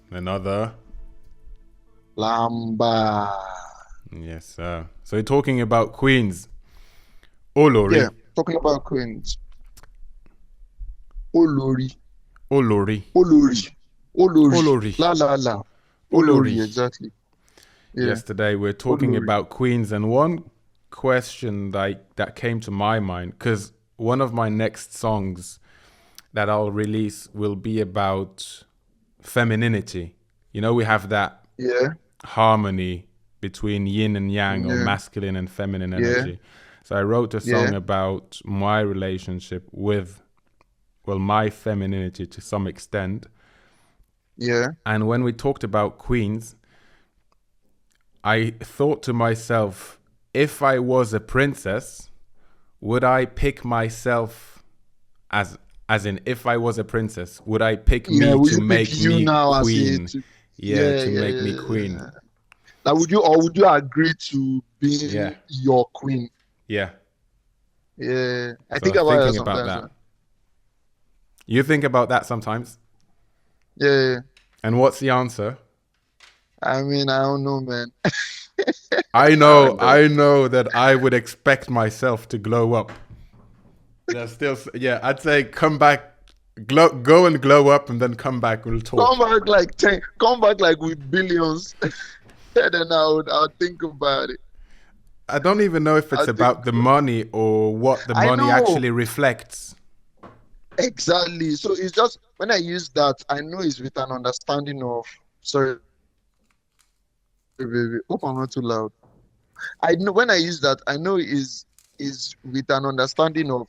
Another. Lamba. Yes, sir. So you're talking about Queens. Olori. Yeah, talking about Queens. Olori. Olori. Olori. Olori. Olori. La la la. Olori. Olori, exactly. Yeah. Yesterday we're talking Olori. about Queens, and one question that came to my mind, because one of my next songs that I'll release will be about femininity. You know, we have that Yeah. harmony between yin and yang, or Yeah. masculine and feminine Yeah. energy. So I wrote a song Yeah. about my relationship with, well, my femininity to some extent. Yeah. And when we talked about Queens, I thought to myself, if I was a princess, would I pick myself as in, if I was a princess, would I pick Yeah. me Will to you pick make you me now as queen? it? Yeah, Yeah, to yeah, make me yeah, queen. yeah. Like, would you agree to being Yeah, your queen? yeah. Yeah. I So think I'm about that thinking about sometimes. that. You think about that sometimes? Yeah. And what's the answer? I mean, I don't know, man. I I know, don't know. I know that I would expect myself to glow up. There's still, yeah, I'd say come back, go and glow up, and then come back. We'll talk. Come back like with billions. And then I'll think about it. I don't even know if it's I'll think about the money or what the I money know actually reflects. exactly. So it's just when I use that, I know it's with an understanding of sorry, baby. Hope I'm not too loud. I know when I use that, I know is with an understanding of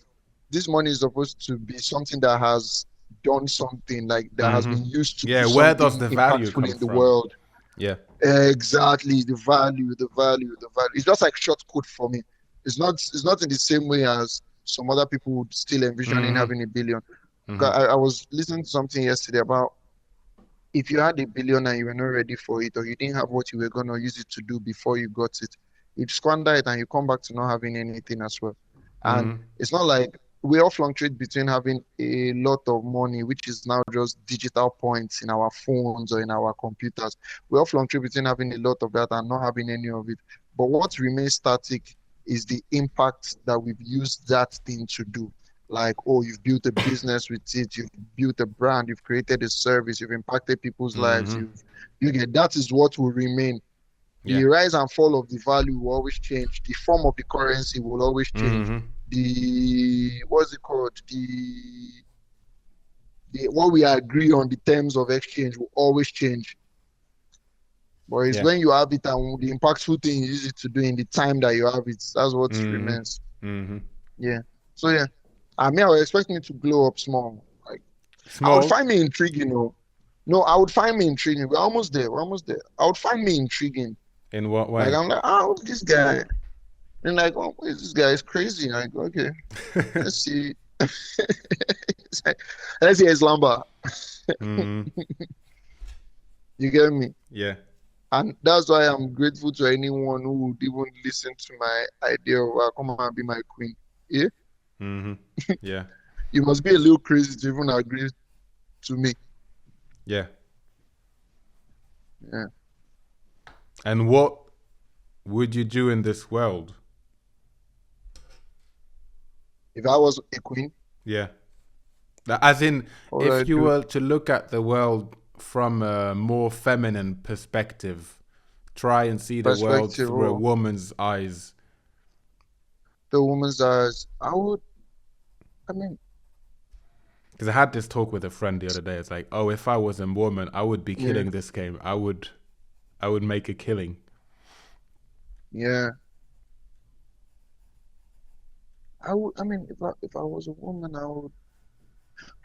this money is supposed to be something that has done something, like that has been used to Yeah, do where does something the value impactful come in the from? world. Yeah. Exactly, the value. It's just like short code for me. It's not in the same way as some other people would still envisioning having a billion. I was listening to something yesterday about if you had a billion and you were not ready for it, or you didn't have what you were gonna use it to do before you got it, you'd squander it and you come back to not having anything as well. And it's not like we all fluctuate between having a lot of money, which is now just digital points in our phones or in our computers. We all fluctuate between having a lot of that and not having any of it. But what remains static is the impact that we've used that thing to do. Like, oh, you've built a business with it, you've built a brand, you've created a service, you've impacted people's lives, you get that is what will remain. The Yeah. rise and fall of the value will always change. The form of the currency will always change. The what's it called? The what we agree on the terms of exchange will always change. But it's Yeah. when you have it and the impactful thing you use it to do in the time that you have it. That's what remains. Yeah. So yeah. I mean, I was expecting it to glow up small. Like I would Small. find me intriguing, though. No, I would find me intriguing. We're almost there. I would find me intriguing. In what Like way? I'm like, oh, this guy. And like, oh, this guy is crazy. Like, okay, let's see. It's like, let's see his lumber. You get me? Yeah. And that's why I'm grateful to anyone who would even listen to my idea of come and be my queen. Yeah. Yeah. You must be a little crazy to even agree to me. Yeah. Yeah. And what would you do in this world? If I was a queen, Yeah. As in, what would I if you do? were to look at the world from a more feminine perspective, try and see the world through a woman's eyes, the woman's eyes, I would. I mean, Because I had this talk with a friend the other day. It's like, oh, if I was a woman, I would be yeah, killing this game. I would make a killing. yeah. I would. I mean, if I was a woman, I would.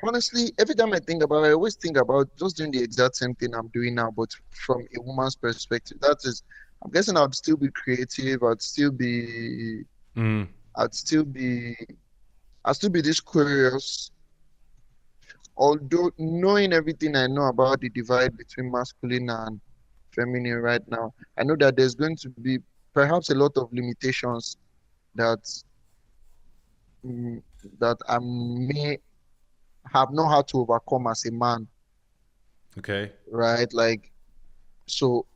Honestly, every time I think about it, I always think about just doing the exact same thing I'm doing now, but from a woman's perspective. That is, I'm guessing I'd still be creative. Mm, I'd still be, I'd still be this curious. Although knowing everything I know about the divide between masculine and feminine right now, I know that there's going to be perhaps a lot of limitations that mm, that I may have not had to overcome as a man, okay. right? Like, so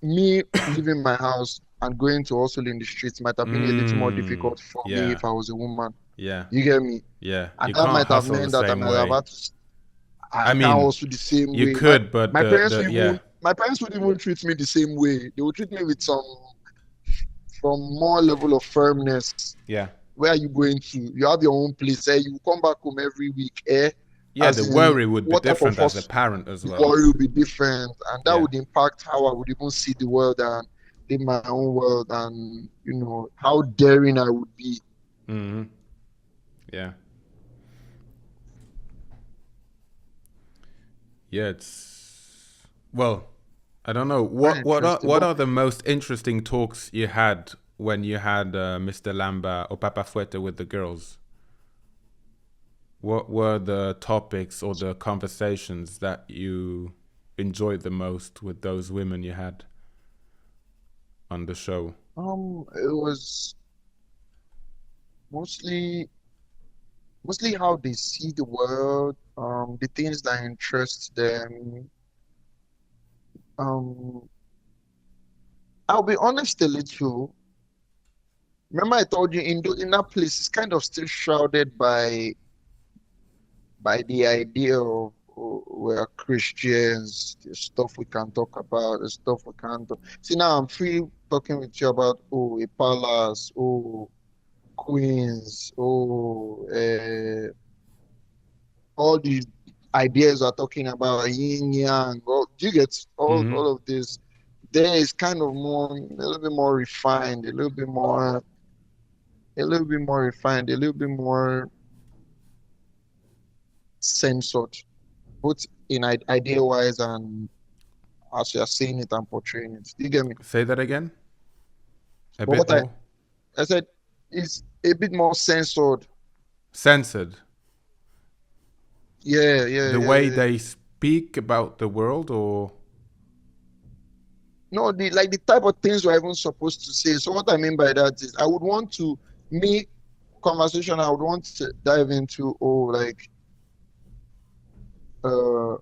me leaving my house and going to hustle in the streets might have been a little more Mm, difficult for me yeah. if I was a woman. Yeah. You get me? Yeah. And You that can't might have hustle the meant that I same might have way. had to, I I can't mean, hustle the same you way. could, but My parents the would yeah. even, my parents would even treat me the same way. They would treat me with some more level of firmness. Yeah. Where are you going to? You have your own place. Eh? You come back home every week. Eh? Yeah, As the in, worry would be what type of different as a hustle? parent as The well. worry will be different, and that Yeah. would impact how I would even see the world and live my own world, and how daring I would be. Hmm. Yeah. Yeah, it's well, I don't know. Quite What interesting. what But are the most interesting talks you had when you had Mr. Lamba or Papa Fuerte with the girls? What were the topics or the conversations that you enjoyed the most with those women you had on the show? it was mostly mostly how they see the world, the things that interest them. Um, I'll be honest a little. Remember, I told you in that place, it's kind of still shrouded by the idea of we're Christians, there's stuff we can talk about, there's stuff we can't talk. See, now I'm free talking with you about, a palace, queens, all these ideas we're talking about, yin yang. Do you get Mm-hmm. all of this? There is kind of a little bit more refined, a little bit more refined, a little bit more censored, both in idea wise and as you are saying it and portraying it. Do you get me? Say that again. A But bit what more I said is a bit more censored. censored. Yeah, yeah, The yeah, way yeah. they speak about the world, or No, the type of things we're even supposed to say. So what I mean by that is I would want to me conversation I would want to dive into like uh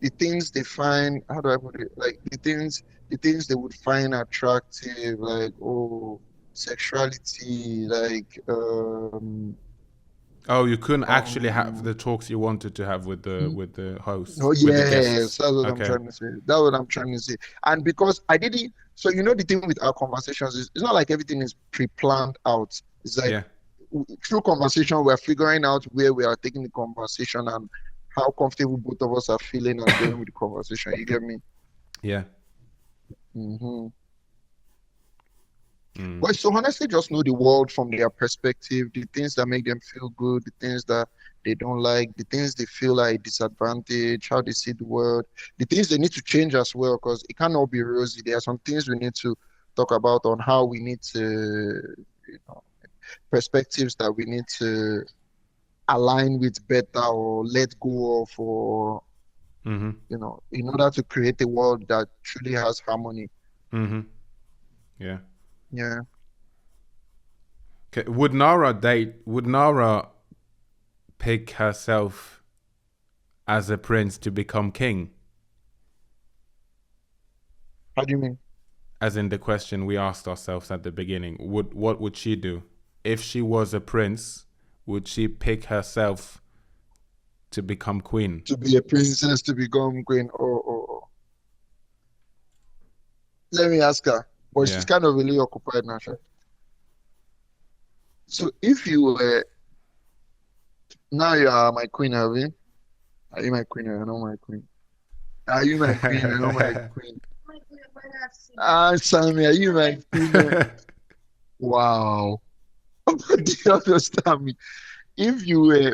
the things they find, how do I put it? Like the things they would find attractive, like sexuality, like oh, you couldn't actually have um the talks you wanted to have with the hosts, oh with the yes, guests. that's what I'm Okay. trying to say. That's what I'm trying to say. And because I didn't, so the thing with our conversations is it's not like everything is pre-planned out. It's like Yeah. through conversation we're figuring out where we are taking the conversation and how comfortable both of us are feeling and going with the conversation. You get me? Yeah. hmm Mm. But so honestly, just know the world from their perspective, the things that make them feel good, the things that they don't like, the things they feel like disadvantage, how they see the world, the things they need to change as well, because it cannot be rosy. There are some things we need to talk about on how we need to, perspectives that we need to align with better or let go of, or Mm-hmm. in order to create a world that truly has harmony. Mm-hmm. Yeah. Yeah. Okay. Would Nara pick herself as a prince to become king? How do you mean? As in the question we asked ourselves at the beginning. What would she do? If she was a prince, would she pick herself to become queen? To be a princess, to become queen. Oh. Let me ask her. But she's Yeah. kind of really occupied now. Sure. So if you were now you are my queen, are we? Are you my queen or you're not my queen? Are you my queen? You're not my queen. Ah, Sammy, are you my queen? Wow. Do you understand me? If you were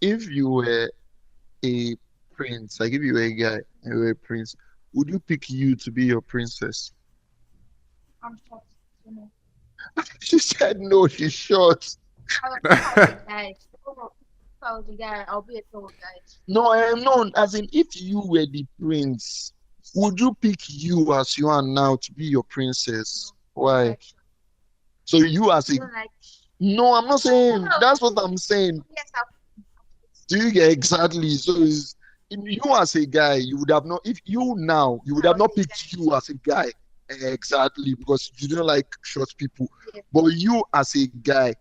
if you were a prince, like if you were a guy and you were a prince, would you pick you to be your princess? I'm shocked. You know. She said no, she's short. Guy. Oh, if I was a guy, I'll be a tall guy. No, I am not. As in, if you were the prince, would you pick you as you are now to be your princess? Why? Like, So you as a you know, like, no, I'm not saying that's what I'm saying. yes, Do you get exactly? So is you as a guy, you would have not if you now you would have not picked you as a guy exactly because you don't like short people. Yes. But you as a guy,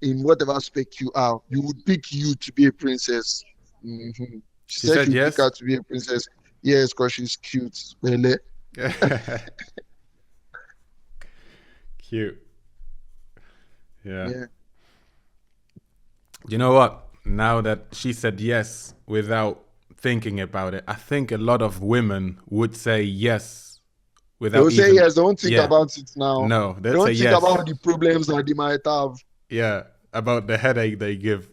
in whatever aspect you are, you would pick you to be a princess. hmm She She said said she would yes. pick her to be a princess. Yes, because she's cute. Really. Cute. Yeah. Yeah. You know what? Now that she said yes without thinking about it, I think a lot of women would say yes without They'll say even. yes. Don't think Yeah. about it now. No, they'll Don't say think yes. about the problems that they might have. Yeah, about the headache they give.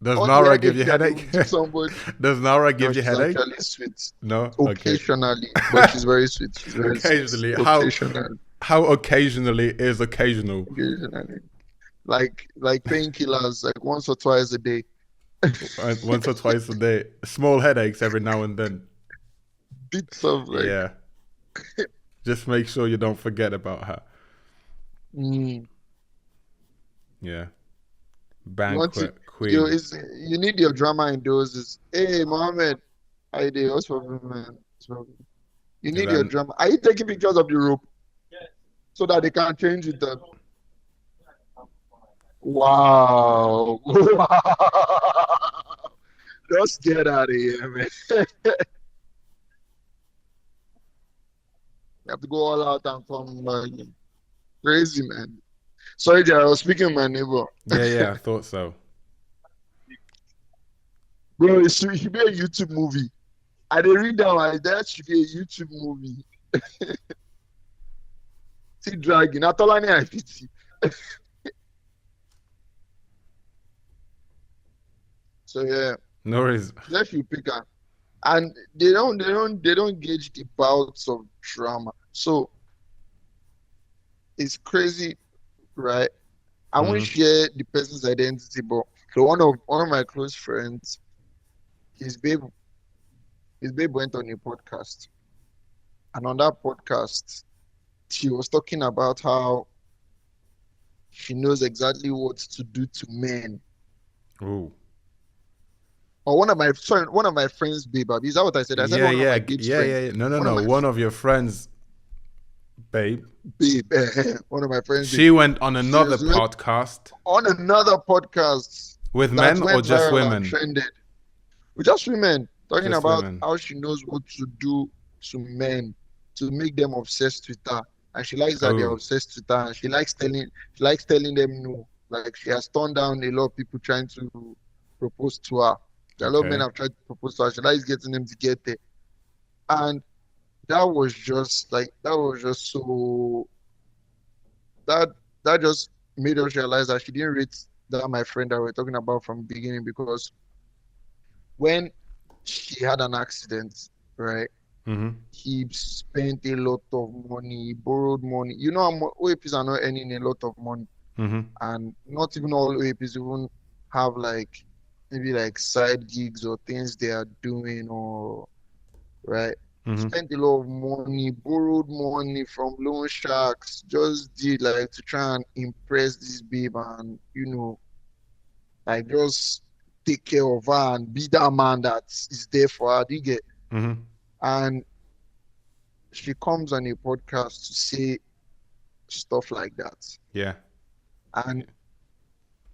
Does Or the Nara give you headache that they headache? will give somebody. Does Nara No, give you she's headache? actually sweet. No. Okay. Occasionally, but she's very sweet. She's very Occasionally. sweet. How Occasionally, how occasionally is occasional? occasionally. Like painkillers, like once or twice a day. Once or twice a day. Small headaches every now and then. Bits of like Yeah. Just make sure you don't forget about her. mm, Yeah. you Banquet queen. you need your drama in doses. Hey Mohammed, how you doing? What's problem, man? What's problem? You need your Then- drama. Are you taking pictures of the rope? So that they can change it up. Wow. Just get out of here, man. You have to go all out and come back. Crazy, man. Sorry, Jerry, I was speaking to my neighbor. Yeah, I thought so. Bro, it should be a YouTube movie. I did read down like that should be a YouTube movie. See, dragging. Atolani I pity. So yeah, No worries. let you pick her. And they don't gauge the bouts of drama. So it's crazy, right? I won't share the person's identity, but so one of my close friends, his babe went on a podcast. And on that podcast, she was talking about how she knows exactly what to do to men. Ooh. Or one of my friends' babe. Is that what I said? I said one of my babe's friends. No. One of my One of your friends, babe. babe, one of my friends. She went on another She was podcast on another podcast with that men or went just viral and women? trended. With just women talking Just about women. how she knows what to do to men to make them obsessed with her, and she likes that they're Oh. obsessed with her. And she likes telling them no. Like she has turned down a lot of people trying to propose to her. A lot of men Okay. have tried to propose to her. She likes getting them to get there, and that was just so that just made us realize that she didn't rate that my friend that we're talking about from the beginning, because when she had an accident, right, Mm-hmm. he spent a lot of money, he borrowed money. You know, OAPs are not earning a lot of money, Mm-hmm. and not even all OAPs even have like maybe like side gigs or things they are doing, or right. Mm-hmm. Spent a lot of money, borrowed money from loan sharks, just did like to try and impress this babe and like just take care of her and be that man that is there for her. Do you get? Mm-hmm. And she comes on a podcast to say stuff like that. Yeah. And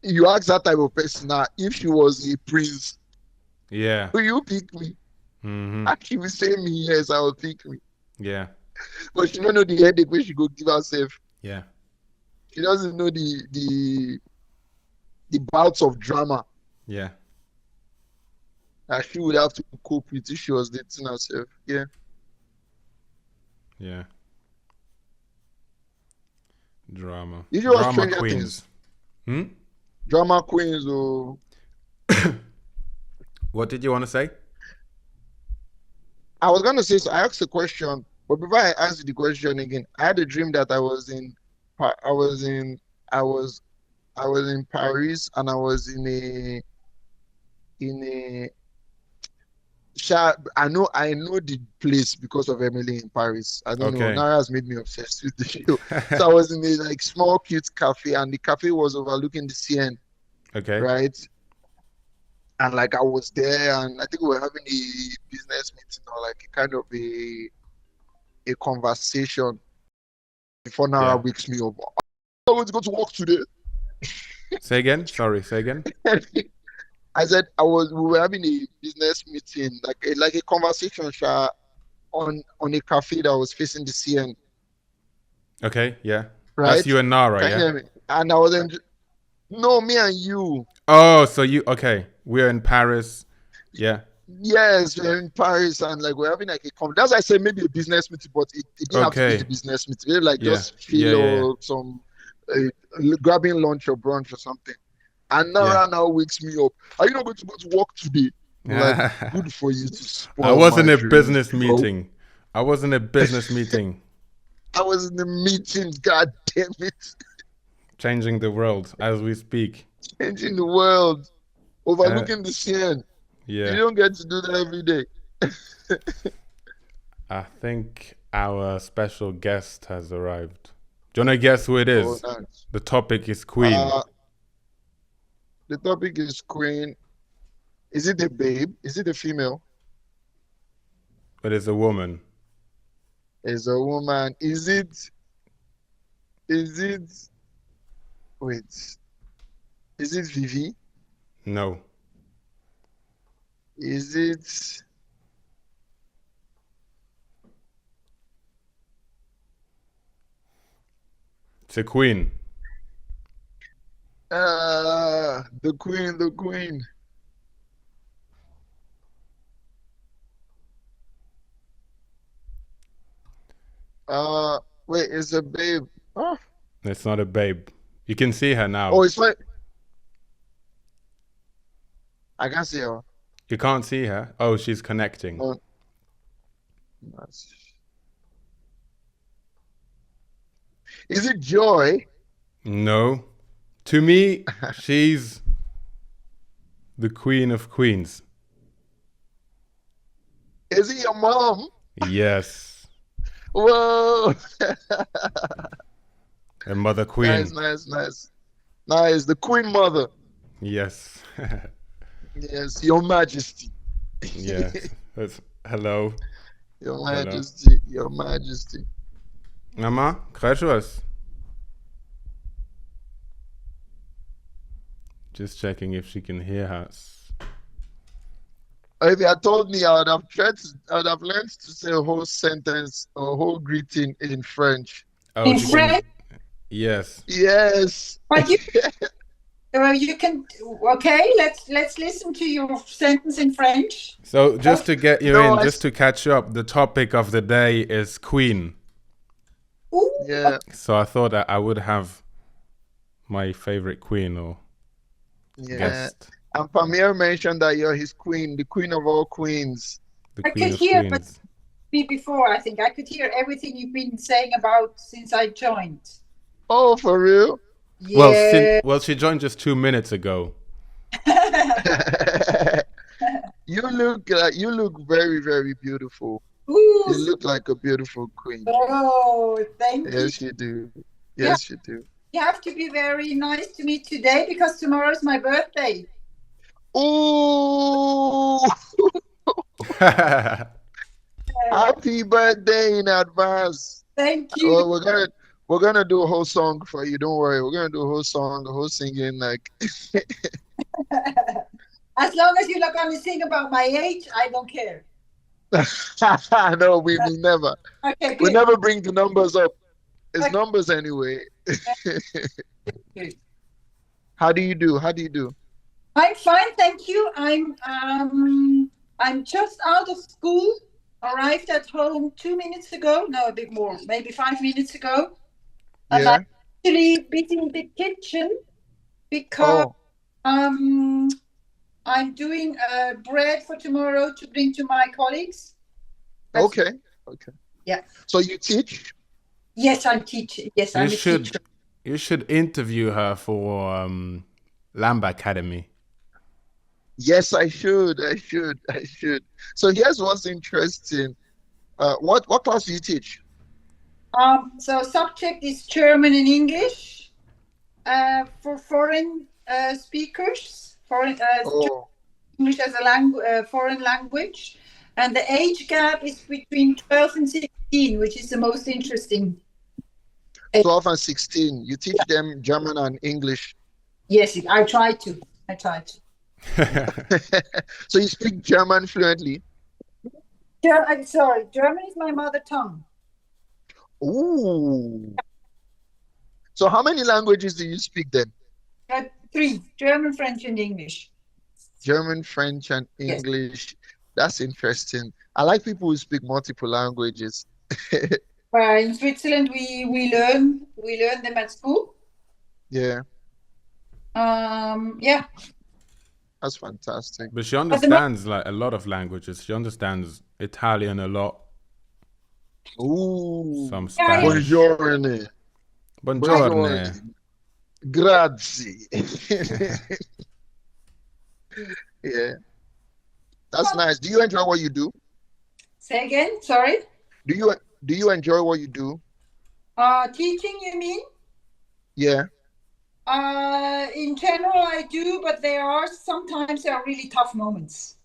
you ask that type of person now, if she was a prince, Yeah. will you pick me? Mm-hmm. And she will say me, yes, I will pick me. Yeah. But she don't know the headache where she go give herself. Yeah. She doesn't know the the bouts of drama Yeah. that she would have to cope with if she was dating herself. Yeah. Yeah. Drama. Did you watch Drama Stranger queens. Things? Drama queens or What did you want to say? I was gonna say, so I asked a question, but before I asked the question again, I had a dream that I was in I was in Paris, and I was in a I know the place because of Emily in Paris. I don't know. Okay. Now it has made me obsessed with the show. So I was in a like small cute cafe, and the cafe was overlooking the Seine, Okay. right? And like I was there, and I think we were having a business meeting or like a kind of a conversation before Nara Yeah. wakes me up. I want to go to work today. Say again. Sorry. Say again. I said we were having a business meeting, like a conversation on a cafe that was facing the CN, Okay. Yeah. right? That's you and Nara. Can you Yeah. hear me? And I was no, me and you. Oh, so you okay? We're in Paris. Yeah. Yes, we're in Paris, and like we're having like a that's why I say maybe a business meeting, but it didn't have to be Okay. the business meeting. Maybe like Yeah. just feel Yeah, yeah, yeah. or some grabbing lunch or brunch or something. And Yeah. Nara now wakes me up. Are you not going to go to work today? I'm like, good for you to spoil I wasn't my a dreams, business bro. meeting. I was in a business meeting. I was in the meeting, god damn it. Changing the world as we speak. Changing the world. Overlooking the scene. You Yeah. don't get to do that every day. I think our special guest has arrived. Do you want to guess who it is? Oh, nice. The topic is Queen. The topic is Queen. Is it a babe? Is it a female? It is a woman. It's a woman. Is it wait. Is it Vivi? No. Is it It's a queen. the queen? Wait, it's a babe. Oh, It's not a babe. You can see her now. oh, it's like I can see her. You can't see her. Oh, she's connecting. Oh, nice. Is it Joy? No. To me, she's the queen of queens. Is it your mom? Yes. Whoa! A mother queen. Nice. The Queen Mother. Yes. Yes, Your Majesty. Yes. Hello. Your Majesty. Your Majesty. Mama, krijg je was? Just checking if she can hear us. If you had told me, I would have learned to say a whole sentence or a whole greeting in French. Oh, In French? Yes. Yes. But you can. Okay, let's listen to your sentence in French. So just to get you No, in, just to catch you up, the topic of the day is Queen. Ooh, Yeah. So I thought that I would have my favorite queen or Yeah. guest. And Pamir mentioned that you're his queen, the queen of all queens. The I queen could of hear, but queens. before I think I could hear everything you've been saying about since I joined. Oh, for real? Yeah. Well, she joined just 2 minutes ago. You look very, very beautiful. Ooh, You look like a beautiful queen. oh, thank you. Yes, you do. Yes, you do. You have to be very nice to me today because tomorrow is my birthday. Ooh! Happy birthday in advance. Thank you. Well, we're gonna do a whole song for you. Don't worry. We're gonna do a whole song, a whole singing. Like, As long as you're not going to sing about my age, I don't care. no, we never. Okay, We good. never bring the numbers up. It's Okay. numbers anyway. Good. How do you do? How do you do? I'm fine, thank you. I'm just out of school. Arrived at home 2 minutes ago. No, a bit more, maybe 5 minutes ago. And I'm Yeah. actually busy in the kitchen because Oh, um I'm doing bread for tomorrow to bring to my colleagues. That's okay. Okay. yeah. So you teach? Yes, I'm teaching. Yes, You I'm a teacher. should you should interview her for Lamba Academy. Yes, I should. I should. I should. So here's what's interesting. What class do you teach? So subject is German and English for foreign speakers, foreign Oh, English as a foreign language, and the age gap is between 12 and 16, which is the most interesting. 12 and 16. You teach them German and English. Yes, I try to. I try to. So you speak German fluently? I'm sorry, German is my mother tongue. Ooh. So how many languages do you speak then? Three: German, French, and English. German, French, and Yes. English. That's interesting. I like people who speak multiple languages. In Switzerland, we learn them at school. Yeah, Yeah. that's fantastic. But she understands like a lot of languages. She understands Italian a lot, Ooh. some Yeah, Spanish. Buongiorno. Buongiorno. Grazie. Yeah, that's nice. Do you enjoy what you do? Say again. Sorry. Do you enjoy what you do? Teaching, you mean? Yeah. In general, I do, but sometimes there are really tough moments.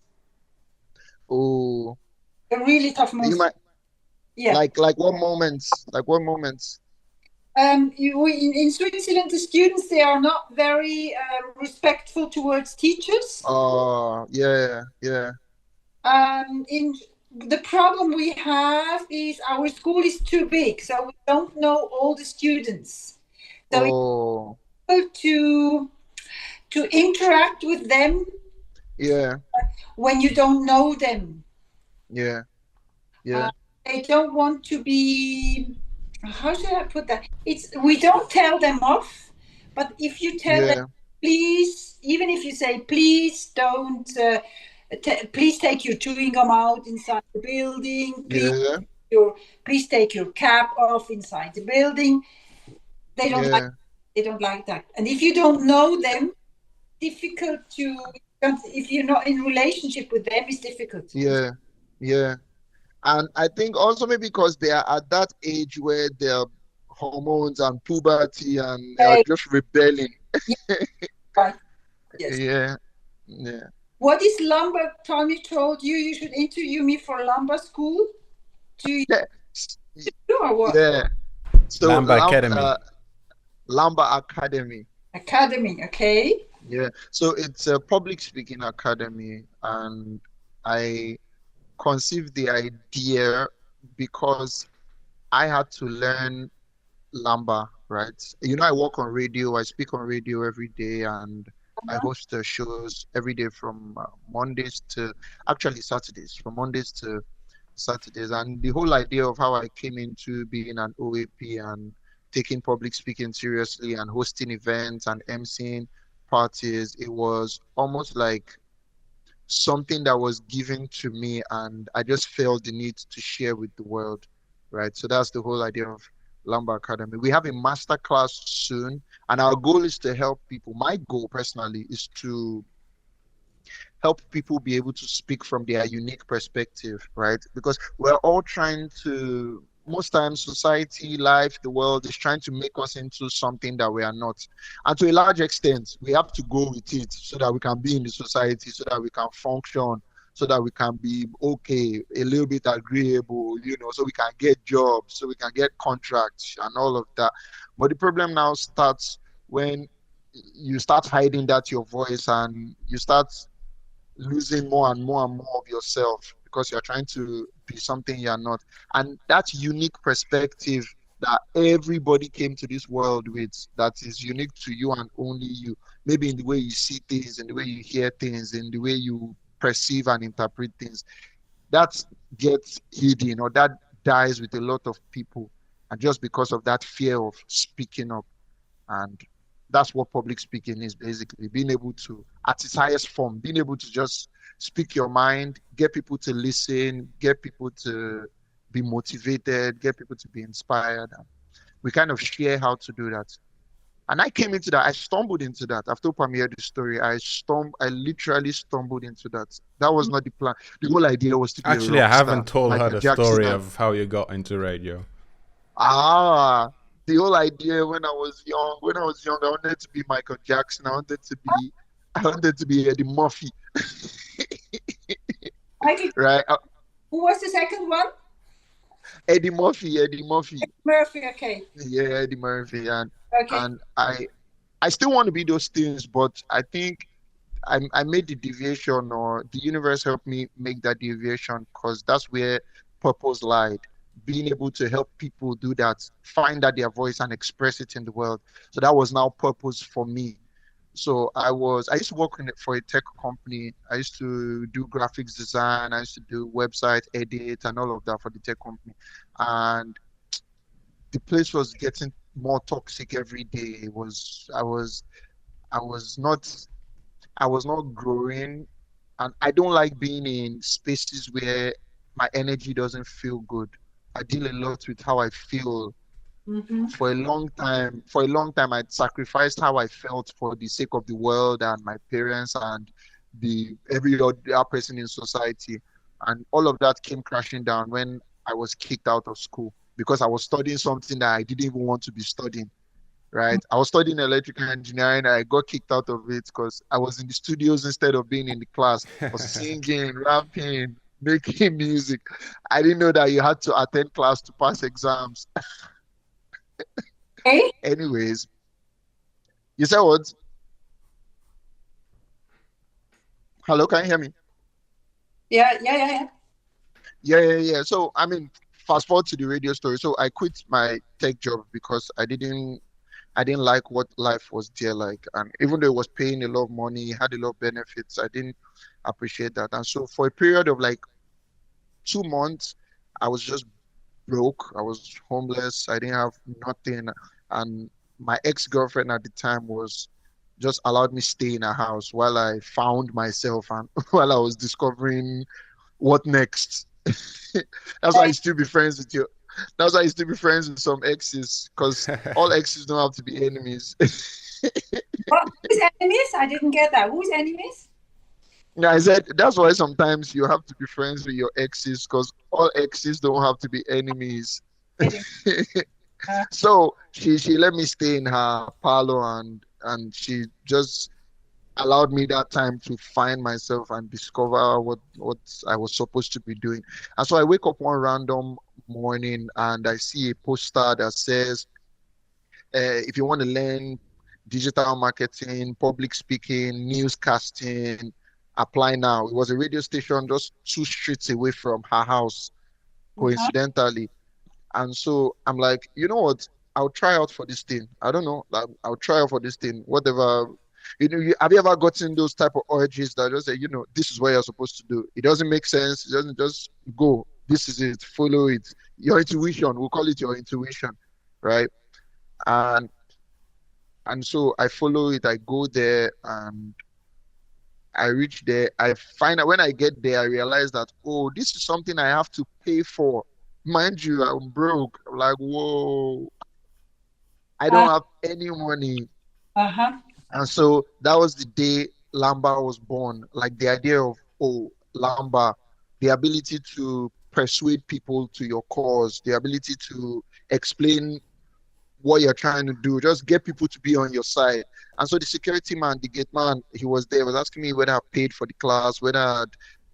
Oh, They're really tough you moments. might Yeah. like what moments? Like what moments? In Switzerland, the students, they are not very respectful towards teachers. Yeah, yeah. In the problem we have is our school is too big, so we don't know all the students. So Oh, it's difficult to interact with them yeah, when you don't know them. yeah, yeah, They don't want to be, how should I put that? We don't tell them off, but if you tell yeah, them, please, even if you say, please don't, please take your chewing gum out inside the building, yeah, please take your cap off inside the building. They don't yeah, like that. And if you don't know them, if you're not in relationship with them, it's difficult. yeah, yeah. And I think also maybe because they are at that age where their hormones and puberty and they are Right. just rebelling. Right. Yes. Yeah, yeah. What is Lamba? Tommy told you you should interview me for Lamba school. Do you know or what? Yeah. So Lamba Academy. Lamba Academy. Academy, okay. Yeah. So it's a public speaking academy, and I conceived the idea because I had to learn Lamba, right? You know, I work on radio, I speak on radio every day, and I host the shows every day from Mondays to actually Saturdays, from Mondays to Saturdays. And the whole idea of how I came into being an OAP and taking public speaking seriously and hosting events and emceeing parties, it was almost like something that was given to me, and I just felt the need to share with the world, right? So that's the whole idea of Lamba Academy. We have a master class soon, and our goal is to help people. My goal personally is to help people be able to speak from their unique perspective, right? Because we're all trying to, most times society, life, the world is trying to make us into something that we are not. And to a large extent, we have to go with it so that we can be in the society, so that we can function, so that we can be okay, a little bit agreeable, so we can get jobs, so we can get contracts and all of that. But the problem now starts when you start hiding that your voice, and you start losing more and more and more of yourself because you're trying to be something you're not. And that unique perspective that everybody came to this world with, that is unique to you and only you. Maybe in the way you see things, in the way you hear things, in the way you perceive and interpret things. That gets hidden, or that dies with a lot of people. And just because of that fear of speaking up. And that's what public speaking is, basically being able to, at its highest form, being able to just speak your mind, get people to listen, get people to be motivated, get people to be inspired. And we kind of share how to do that. And I came into that. I stumbled into that. I've told Pamir the story. I literally stumbled into that. That was not the plan. The whole idea was to be Actually, a I rock star, haven't told her Michael the Jackson story and- of how you got into radio. The whole idea when I was young, I wanted to be Michael Jackson. I wanted to be Eddie Murphy. Michael, Right? who was the second one? Eddie Murphy. Murphy. Okay. Yeah, Eddie Murphy. And Okay. I still want to be those things, but I think I made the deviation, or the universe helped me make that deviation, because that's where purpose lied. Being able to help people do that, find out their voice and express it in the world. So that was now purpose for me. So I used to work for a tech company. I used to do graphics design. I used to do website edit and all of that for the tech company. And the place was getting more toxic every day. I was not growing, and I don't like being in spaces where my energy doesn't feel good. I deal a lot with how I feel. Mm-hmm. For a long time, I'd sacrificed how I felt for the sake of the world and my parents and every other person in society. And all of that came crashing down when I was kicked out of school, because I was studying something that I didn't even want to be studying. Right? I was studying electrical engineering. I got kicked out of it because I was in the studios instead of being in the class. I was singing, rapping, making music. I didn't know that you had to attend class to pass exams. Hey, Anyways, you said what? Hello, can you hear me? yeah. Yeah. So, I mean, fast forward to the radio story. So I quit my tech job because I didn't like what life was there like. And even though it was paying a lot of money, had a lot of benefits, I didn't appreciate that. And so for a period of like 2 months, I was just broke. I was homeless. I didn't have nothing. And my ex-girlfriend at the time was just allowed me stay in her house while I found myself and while I was discovering what next. That's why I still be friends with you. That's why I still be friends with some exes, because all exes don't have to be enemies. Who's enemies? I didn't get that. Who's enemies? Yeah, I said that's why sometimes you have to be friends with your exes, because all exes don't have to be enemies. So she let me stay in her parlor, and she just allowed me that time to find myself and discover what I was supposed to be doing. And so I wake up one random morning and I see a poster that says, if you want to learn digital marketing, public speaking, newscasting, apply now. It was a radio station just 2 streets away from her house, coincidentally. And so I'm like, you know what? I'll try out for this thing. I don't know. I'll try out for this thing. Whatever. Have you ever gotten those type of urges that just say, this is what you're supposed to do? It doesn't make sense. It doesn't, just go. This is it. Follow it. Your intuition. We'll call it your intuition, right? And so I follow it. I go there and I reach there. I find out when I get there, I realize that, oh, this is something I have to pay for. Mind you, I'm broke. I'm like, whoa, I don't have any money. Uh-huh. And so that was the day Lamba was born. Like the idea of, oh, Lamba, the ability to persuade people to your cause, the ability to explain what you're trying to do, just get people to be on your side. And so the security man, the gate man, he was there, was asking me whether I paid for the class, whether I'd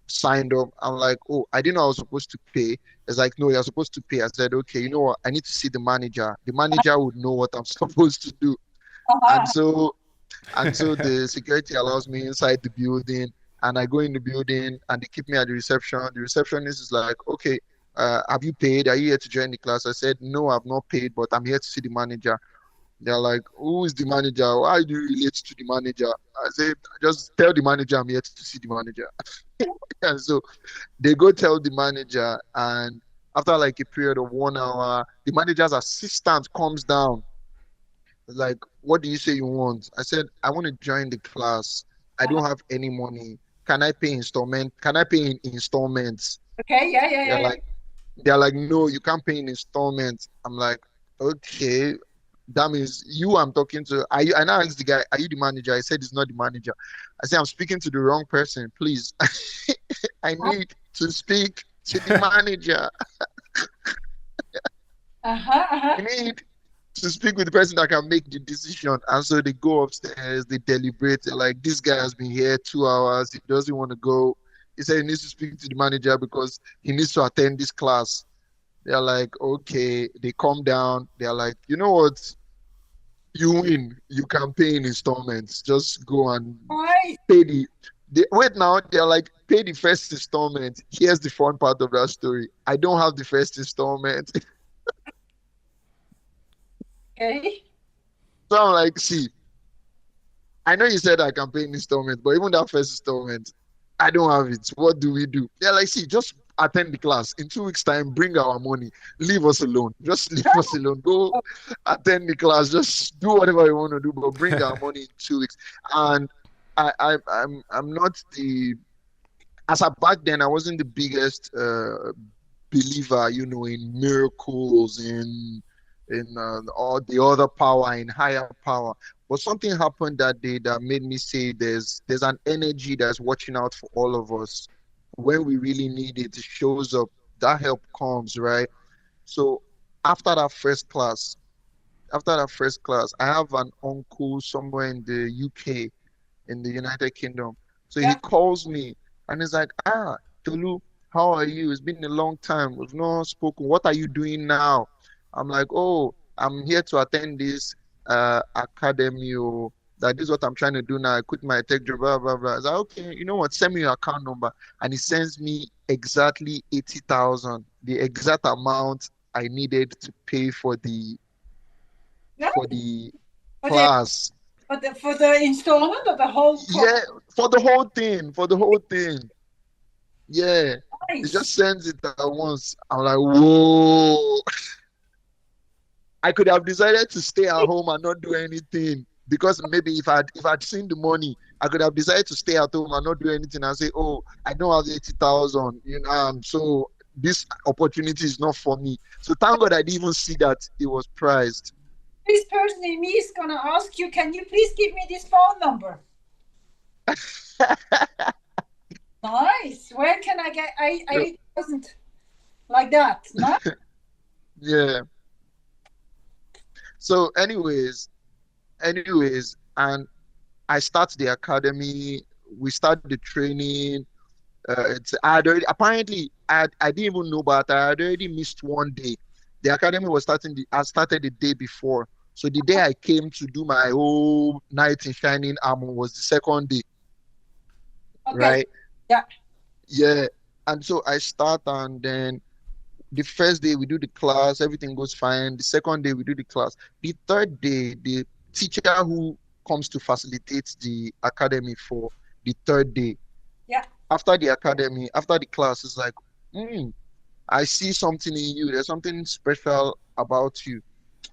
signed up. I'm like, oh, I didn't know I was supposed to pay. It's like, no, you're supposed to pay. I said, okay, you know what? I need to see the manager. The manager would know what I'm supposed to do. And so the security allows me inside the building, and I go in the building and they keep me at the reception. The receptionist is like, okay, have you paid? Are you here to join the class? I said, no, I've not paid, but I'm here to see the manager. They're like, who is the manager? Why do you relate to the manager? I said, just tell the manager I'm here to see the manager. And so they go tell the manager, and after like a period of 1 hour, the manager's assistant comes down. Like, what do you say you want? I said, I want to join the class. I don't have any money. Can I pay installment? Can I pay in installments? Okay, yeah, yeah, They're yeah. like, they're like, no, you can't pay in installments. I'm like, okay, that means you I'm talking to. Are you? I now asked the guy, are you the manager? I said, it's not the manager. I said, I'm speaking to the wrong person. Please, I need to speak to the manager. I need to speak with the person that can make the decision. And so they go upstairs, they deliberate. They're like, this guy has been here 2 hours. He doesn't want to go. He said he needs to speak to the manager because he needs to attend this class. They're like, okay. They come down. They're like, you know what? You win. You can pay in installments. Just go and Right. pay wait now. They're like, pay the first installment. Here's the fun part of that story. I don't have the first installment. Okay. So I'm like, see, I know you said I can pay in installments, but even that first installment, I don't have it. What do we do? They're like, see, just attend the class. In 2 weeks' time, bring our money. Leave us alone. Just leave us alone. Go attend the class. Just do whatever you want to do, but bring our money in 2 weeks. And I'm not as a back then, I wasn't the biggest believer, in miracles, in all the other power, in higher power. But something happened that day that made me say there's an energy that's watching out for all of us. When we really need it, it shows up. That help comes, right? So after that first class, I have an uncle somewhere in the UK, in the United Kingdom. So he Yeah. calls me and he's like, Tolu, how are you? It's been a long time. We've not spoken. What are you doing now? I'm like, oh, I'm here to attend this academy. That is what I'm trying to do now. I quit my tech job, blah, blah, blah. I was like, okay, you know what? Send me your account number. And he sends me exactly 80,000, the exact amount I needed to pay for the Yeah. for the For the, class. for the installment of the whole course. Yeah, for the whole thing. Yeah, he Nice. just sends it at once. I'm like, whoa. I could have decided to stay at home and not do anything, because maybe if I'd seen the money, I could have decided to stay at home and not do anything and say, oh, I don't have 80,000, so this opportunity is not for me. So thank God I didn't even see that it was priced. This person in me is gonna ask you, can you please give me this phone number? Nice. Where can I get 8,000 like that? No? Yeah. So anyways, and I start the academy. We start the training. I didn't even know, but I had already missed one day. The academy was I started the day before. So the day I came to do my whole night in shining armor was the second day. Okay. Right? Yeah. Yeah. And so I start, and then the first day we do the class, everything goes fine. The second day we do the class. The third day, the teacher who comes to facilitate the academy for the third day. Yeah. After the academy, after the class, is like, I see something in you. There's something special about you.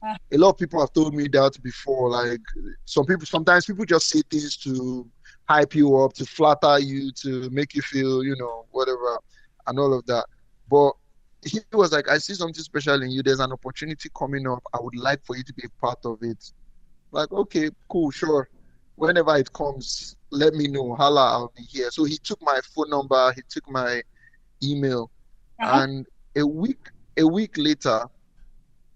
A lot of people have told me that before. Like sometimes people just say things to hype you up, to flatter you, to make you feel, whatever, and all of that. But he was like, I see something special in you. There's an opportunity coming up. I would like for you to be a part of it. Like, okay, cool, sure. Whenever it comes, let me know. Holla, I'll be here. So he took my phone number, he took my email, and a week later,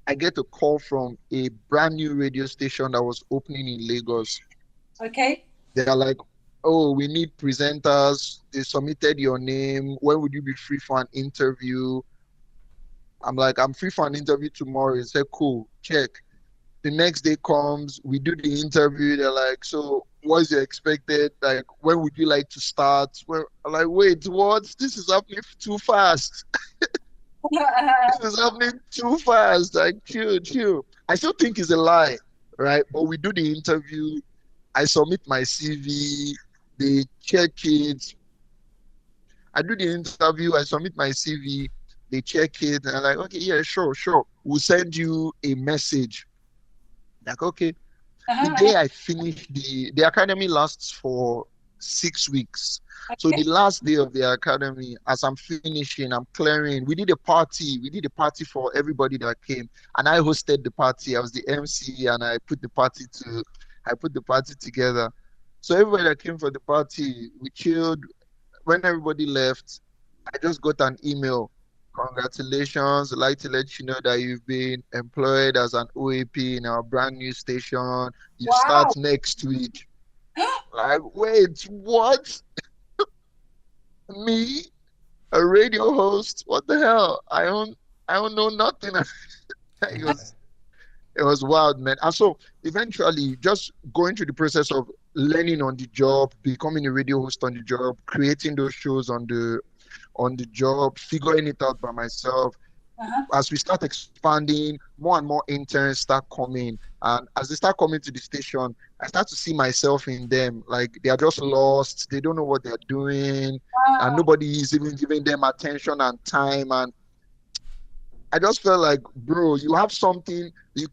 I get a call from a brand new radio station that was opening in Lagos. Okay. They're like, oh, we need presenters. They submitted your name. When would you be free for an interview? I'm like, I'm free for an interview tomorrow. He said, cool, check. The next day comes, we do the interview. They're like, so what's your expected? Like, when would you like to start? I'm like, wait, what? This is happening too fast. This is happening too fast. Like, chill, chill. I still think it's a lie, right? But we do the interview. I submit my CV. They check it. I do the interview. I submit my CV. They check it. And I'm like, okay, yeah, sure, sure. We'll send you a message. Like, okay. The day I finish the academy lasts for 6 weeks. So the last day of the academy, as I'm finishing, I'm clearing. We did a party. We did a party for everybody that came, and I hosted the party. I was the MC, and I put the party together. So everybody that came for the party, we chilled. When everybody left, I just got an email. Congratulations. I'd like to let you know that you've been employed as an OAP in our brand new station. You start next week. Like, wait, what? Me? A radio host? What the hell? I don't know nothing. It was wild, man. And so eventually just going through the process of learning on the job, becoming a radio host on the job, creating those shows on the job, figuring it out by myself. As we start expanding, more and more interns start coming. And as they start coming to the station, I start to see myself in them. Like, they are just lost. They don't know what they're doing. And nobody is even giving them attention and time. And I just felt like, bro, you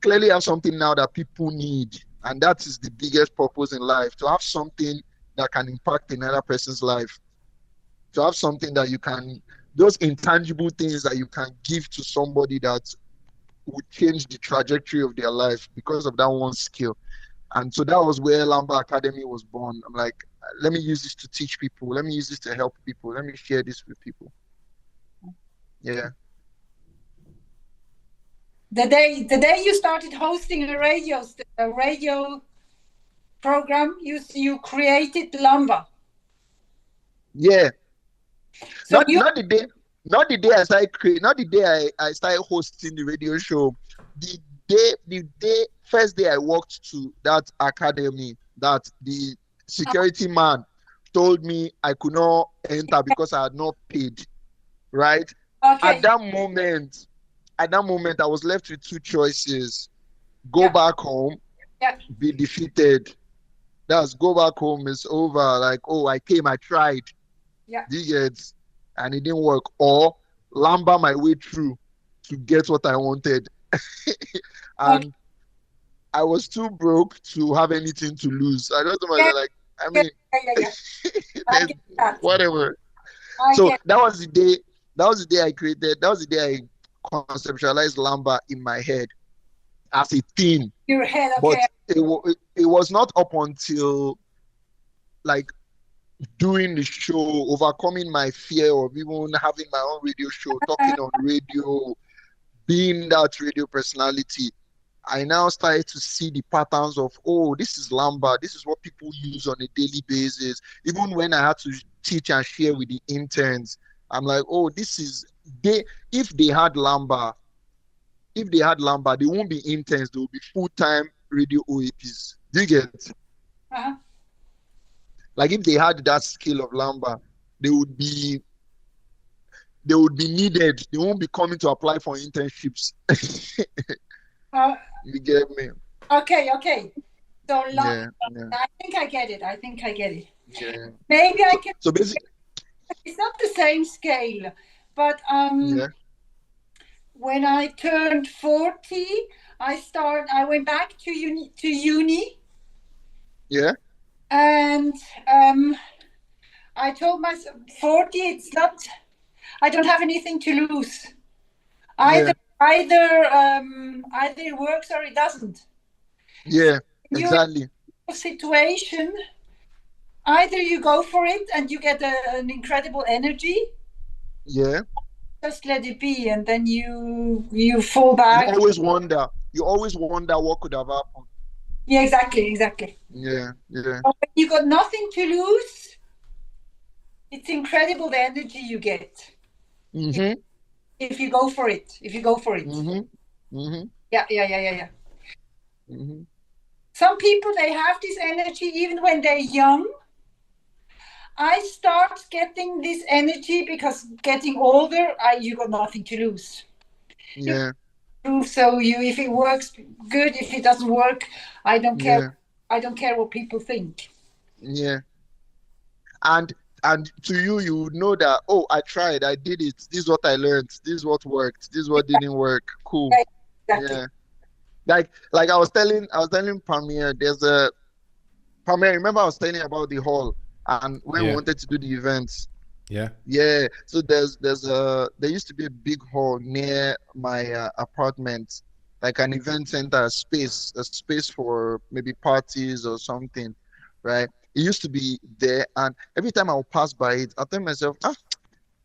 clearly have something now that people need. And that is the biggest purpose in life, to have something that can impact another person's life. To have something that you can, those intangible things that you can give to somebody that would change the trajectory of their life because of that one skill. And so that was where Lamba Academy was born. I'm like, let me use this to teach people. Let me use this to help people. Let me share this with people. Yeah. The day you started hosting a radio program, you created Lamba. Yeah. So not the day I started hosting the radio show. The first day I walked to that academy, that the security man told me I could not enter because I had not paid. Right? Okay. At that moment, I was left with two choices: go back home, be defeated. That's go back home, it's over. Like, oh, I came, I tried. Yeah. And it didn't work. Or lumber my way through to get what I wanted. And I was too broke to have anything to lose. I don't know, like, I mean, whatever. So that was the day I conceptualized Lamba in my head as a thing. Your head, okay. But it was not up until, like, doing the show, overcoming my fear of even having my own radio show, talking on radio, being that radio personality, I now started to see the patterns of, oh, this is Lamba. This is what people use on a daily basis. Even when I had to teach and share with the interns, I'm like, oh, this is, if they had Lamba, they won't be interns, they will be full-time radio OAPs. Do you get it? Like, if they had that skill of Lamba, they would be needed. They won't be coming to apply for internships. You get me? Okay. So yeah. I think I get it. Yeah. Maybe I can. So basically, it's not the same scale, but when I turned 40, I went back to uni. Yeah. And I told myself, 40, it's not, I don't have anything to lose. Either it works or it doesn't. Yeah, exactly. Situation, either you go for it and you get an incredible energy. Yeah. Just let it be, and then you fall back. You always wonder what could have happened. Yeah, exactly. Yeah. But when you got nothing to lose, it's incredible the energy you get. Mm-hmm. If you go for it. Mm-hmm. Mm-hmm. Yeah. Mm-hmm. Some people, they have this energy even when they're young, I start getting this energy because getting older, you got nothing to lose. Yeah. So if it works, good. If it doesn't work, I don't care. Yeah. I don't care what people think. Yeah. And to you, you would know that, oh, I tried, I did it. This is what I learned. This is what worked. This is what didn't work. Cool. Exactly. Yeah. Like I was telling Pamir, Pamir, remember I was telling you about the hall and when we Yeah. wanted to do the events. Yeah. Yeah. So there used to be a big hall near my apartment, like an event center, a space for maybe parties or something, right? It used to be there, and every time I would pass by it, I tell myself,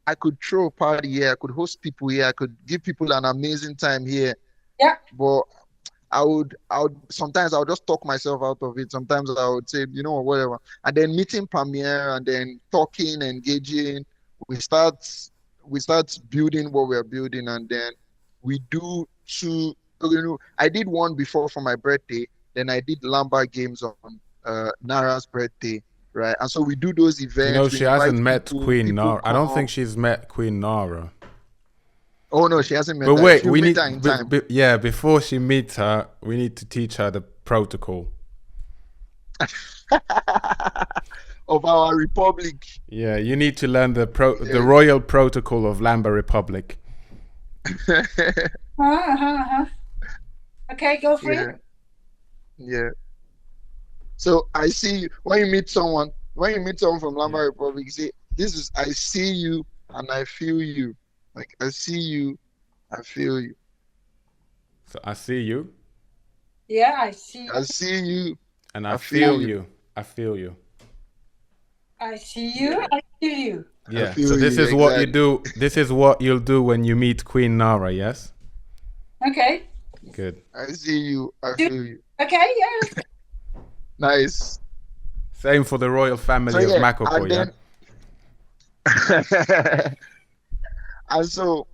I could throw a party here, I could host people here, I could give people an amazing time here. Yeah. But I would sometimes I would just talk myself out of it. Sometimes I would say, you know, whatever. And then meeting Pamir and then talking, engaging, we start building what we're building, and then we do two. You know, I did one before for my birthday, then I did Lamba games on Nara's birthday, right? And so we do those events. You know, we she hasn't invite met people, Queen people Nara. I don't come. think she's met Queen Nara. Oh no, she hasn't met But her. wait, She'll we meet need, her in time. yeah, before she meets her, we need to teach her the protocol. Of our republic. Yeah, you need to learn the Yeah. royal protocol of Lamba Republic. Okay, go for Yeah. it. Yeah. So I see you when you meet someone from Lamba Republic, you say, this is I see you and I feel you. Like I see you, I feel you. So I see you, Yeah, I see. I see you, and I I feel feel you. I feel you. I see you. I feel you. Yeah. feel So this you, is what you exactly. do. This is what you'll do when you meet Queen Nara. Yes. Okay. Good. I see you, I feel you. Okay. Yeah. Nice. Same for the royal family So of yeah, Makoko. and Yeah. then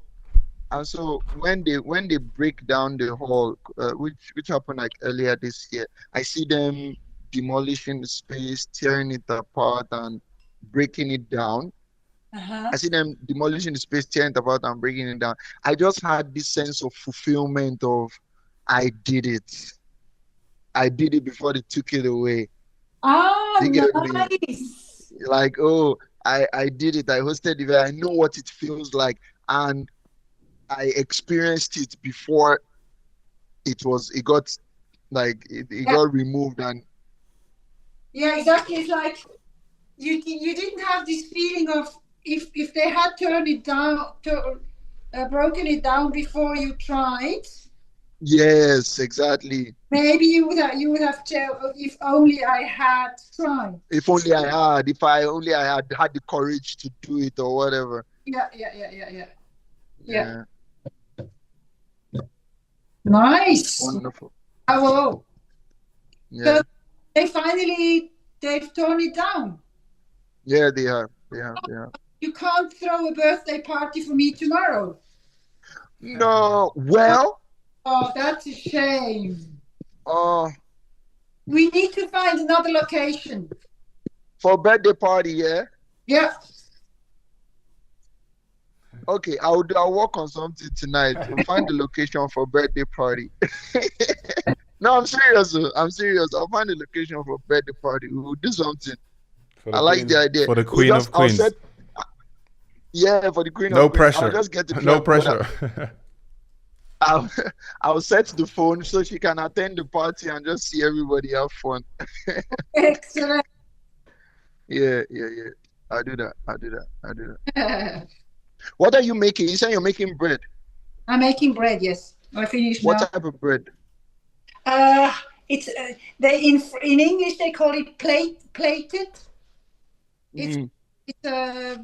and so when they break down the hall, which happened like earlier this year, I see them demolishing the space, tearing it apart, and breaking it down. I see them demolishing the space, tearing it apart, and breaking it down. I just had this sense of fulfillment of I did it. I did it before they took it away. Ah, You get what I mean? nice. Like, oh, I did it. I hosted the event. I know what it feels like, and I experienced it before it got removed. And Yeah, exactly. It's like you didn't have this feeling of if they had turned it down, broken it down before you tried. yes, exactly. Maybe you would have if only I had tried. If only I had had the courage to do it or whatever. Yeah. Nice. Wonderful. Bravo. Yeah. So they've torn it down. Yeah, they have. You can't throw a birthday party for me tomorrow. No. Well. Oh, that's a shame. Oh. We need to find another location. For birthday party, yeah. Yeah. Okay, I'll work on something tonight. We'll find the location for birthday party. No, I'm serious. I'll find a location for birthday party. We'll do something. I like the idea. For the Queen of Queens. Yeah, for the Queen No of Queens. pressure. I'll just get to No pressure. I'll set the phone so she can attend the party and just see everybody have fun. Excellent. Yeah. I'll do that. What are you making? You said you're making bread. I'm making bread. Yes, I finished What now. type of bread? It's in English they call it plated. It's a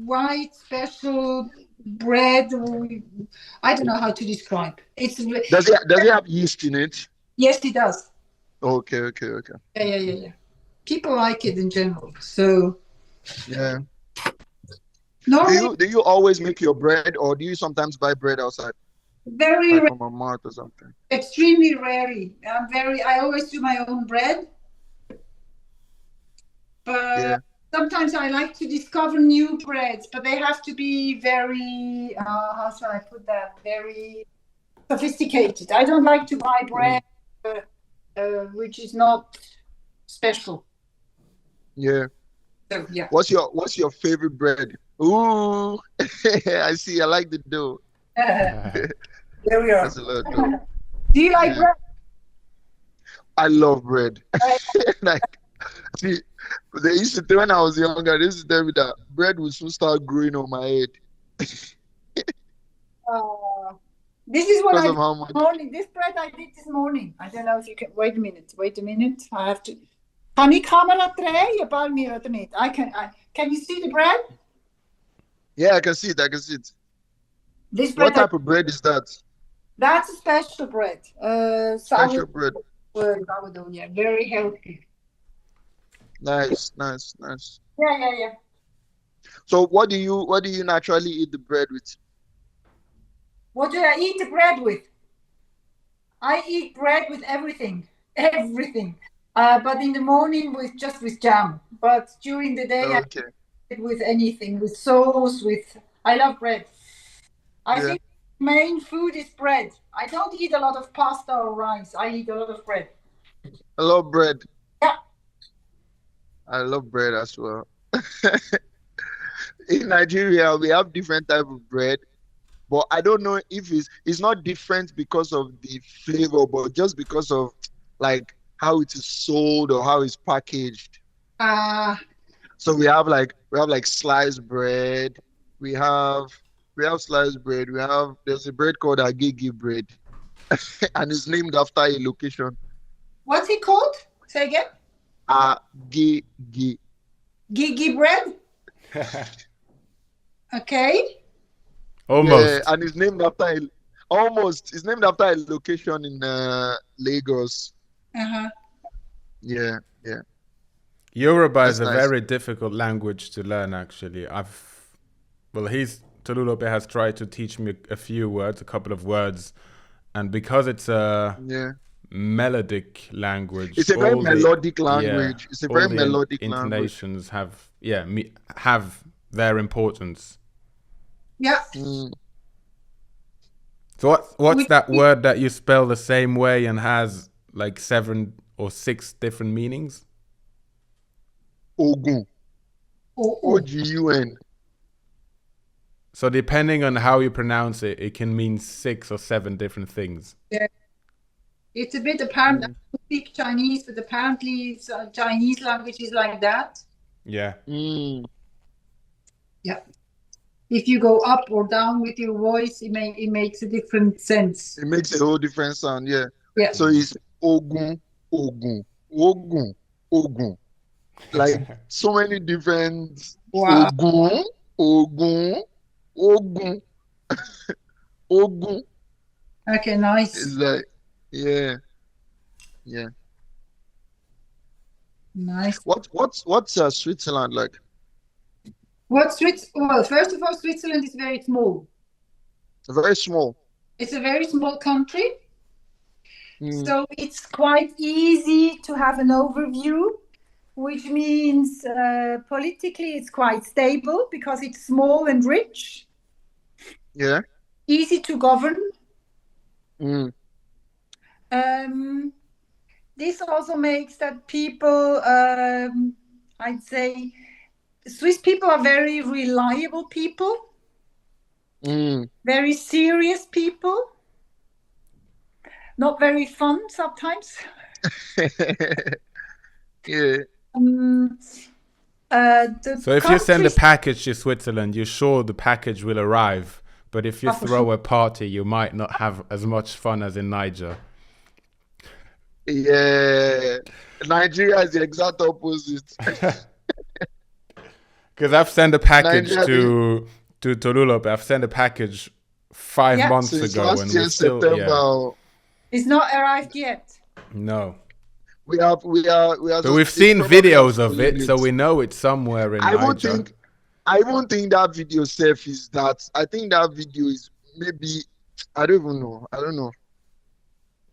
white special bread. I don't know how to describe. Does it have yeast in it? Yes, it does. Okay. Yeah. People like it in general. So Yeah. normally, Do you always make your bread, or do you sometimes buy bread outside, very like from a mart or something? extremely rarely. I always do my own bread. But Yeah. sometimes I like to discover new breads, but they have to be very, how shall I put that? Very sophisticated. I don't like to buy bread which is not special. Yeah. So yeah. What's your favorite bread? Ooh, I see. I like the dough. There we are. That's a lot of dough. Do you like bread? I love bread. Like, see, they used to tell when I was younger, they used to tell me that bread would soon start growing on my head This is what because I of did how much. this morning. This bread I did this morning. I don't know if you can. Wait a minute. I have to. Kan ik camera draaien bij mij of niet? Can you see the bread? Yeah, I can see it. I can see it. This bread. What type of bread is that? That's a special bread. Special bread. Sourdough, very healthy. Nice. Yeah. So what do you naturally eat the bread with? What do I eat the bread with? I eat bread with everything. But in the morning with jam. But during the day, Okay. I eat it with anything, with sauce, I love bread. I think main food is bread. I don't eat a lot of pasta or rice. I eat a lot of bread. I love bread. Yeah. I love bread as well. In Nigeria, we have different type of bread, but I don't know if it's not different because of the flavor, but just because of like how it is sold or how it's packaged. So we have like sliced bread. We have sliced bread. There's a bread called Agege bread, and it's named after a location. What's it called? Say again. Agege. Gigi bread. Okay. Almost. Yeah, and it's named after It's named after a location in Lagos. Yeah. Yoruba That's is a nice. very difficult language to learn, actually. Tolulope has tried to teach me a couple of words, and because it's a melodic language, it's a very melodic language. It's a very melodic intonations have their importance. Yeah. So what's that word that you spell the same way and has like 7 or 6 different meanings? Ogun. Ogun. So depending on how you pronounce it, it can mean 6 or 7 different things. Yeah. It's a bit apparent. I don't speak Chinese, but apparently Chinese language is like that. Yeah. Yeah. If you go up or down with your voice, it makes a different sense. It makes a whole different sound, yeah. Yeah. So it's Ogun. Like so many different Ogun. Okay, nice. It's like yeah. Nice. What's Switzerland like? Well, first of all, Switzerland is very small. Very small. It's a very small country. So it's quite easy to have an overview, which means politically it's quite stable because it's small and rich. Yeah. Easy to govern. This also makes that people, I'd say, Swiss people are very reliable people, very serious people, not very fun sometimes. Yeah. So if you send a package to Switzerland, you're sure the package will arrive. But if you throw a party, you might not have as much fun as in Niger. Yeah. Nigeria is the exact opposite. Because I've sent a package to Tolulope. I've sent a package 5 months ago, and we still September. It's not arrived yet. No. We are. But we've seen videos of it, so we know it's somewhere in Niger. I won't think that video safe is that. I think that video is maybe. I don't even know. I don't know.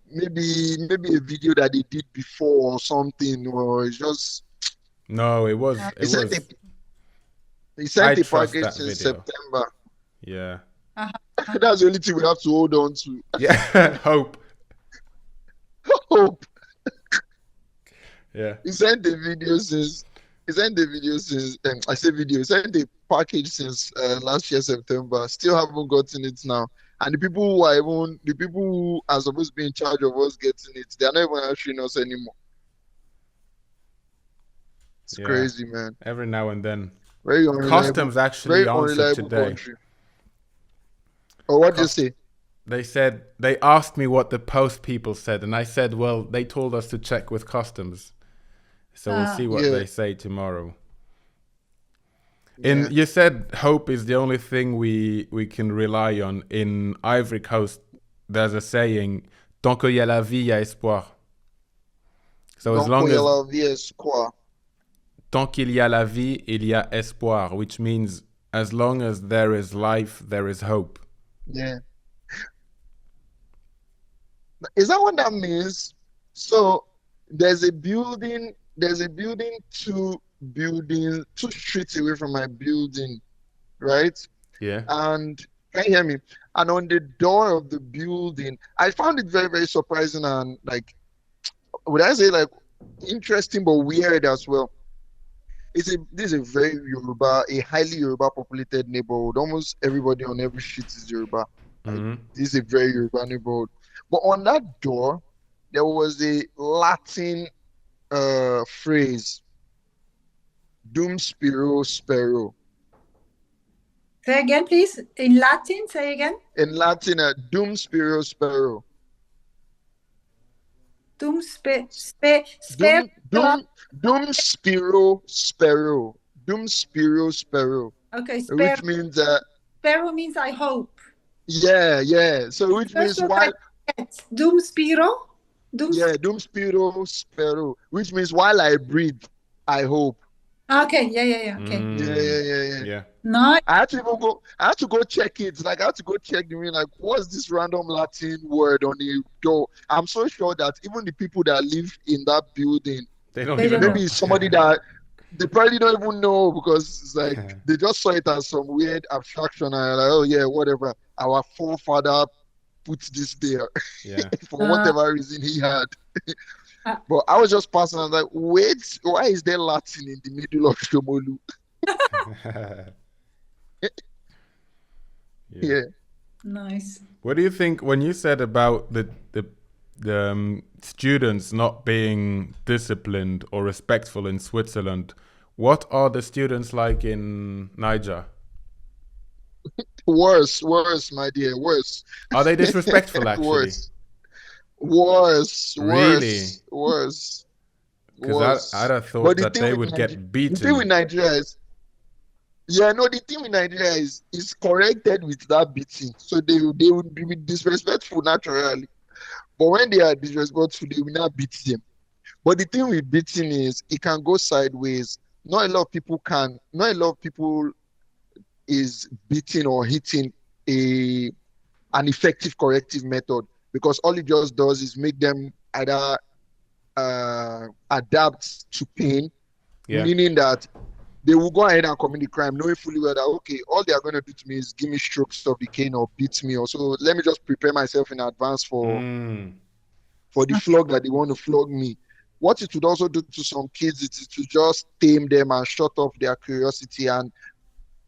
Maybe a video that they did before or something, or it's just. No, it was. He It sent was. a, he sent I a trust package that since video. September. Yeah. That's the only thing we have to hold on to. Yeah. Hope. Hope. Yeah. He sent the video since. He sent the video since. I say video. He sent the package since last year September. Still haven't gotten it now. And the people who are supposed to be in charge of us getting it, they are not even answering us anymore. It's Yeah. crazy, man. Every now and then. Very unreliable. Customs actually Very answered unreliable today. country. Or what do you say? They said they asked me what the post people said, and I said, well, they told us to check with customs, so we'll see what Yeah. they say tomorrow. Yeah. You said hope is the only thing we can rely on. In Ivory Coast, there's a saying, tant qu'il y a la vie, il y a espoir. So as long as tant qu'il y a la vie, il y a espoir, which means as long as there is life, there is hope. Yeah. Is that what that means? So there's a building two streets away from my building, right? Yeah. And can you hear me? And on the door of the building, I found it very, very surprising and like, would I say like interesting but weird as well. This is a very Yoruba, a highly Yoruba populated neighborhood. Almost everybody on every street is Yoruba. Mhm. This is a very Yoruba neighborhood. But on that door, there was a Latin phrase, Dum Spiro Spero. Say again, please. In Latin, say again. In Latin, Dum Spiro Spero. Dum spero. Dum Spiro Spero. Dum Spiro Spero. Okay, Which means, spero means I hope. yeah. So which That's means what while, I get. Dum spiro. Dum. yeah, Dum Spiro Spero. Which means while I breathe, I hope. Okay, yeah. Okay. Yeah. Yeah. Nice. I had to go check it. Like I had to go check the meaning. Like, what's this random Latin word on the door? I'm so sure that even the people that live in that building, They don't They even don't know. maybe somebody that they probably don't even know because it's like they just saw it as some weird abstraction and like, oh yeah, whatever. Our forefather put this there Yeah. for whatever reason he had. But I was just passing. I was like, wait, why is there Latin in the middle of Shomolu? Yeah. Nice. What do you think when you said about the students not being disciplined or respectful in Switzerland? What are the students like in Niger? Worse, my dear, worse. Are they disrespectful actually? Worse. Really? Worse. Because I'd have thought But the that thing they with would get The thing beaten. with Nigeria is, the thing with Nigeria is corrected with that beating. So they would be disrespectful naturally. But when they are disrespectful, they will not beat them. But the thing with beating is it can go sideways. Not a lot of people is beating or hitting an effective corrective method, because all it just does is make them either adapt to pain, Yeah. meaning that they will go ahead and commit the crime knowing fully well that, okay, all they are going to do to me is give me strokes of the cane or beat me, or so let me just prepare myself in advance for the flog that they want to flog me. What it would also do to some kids is to just tame them and shut off their curiosity. And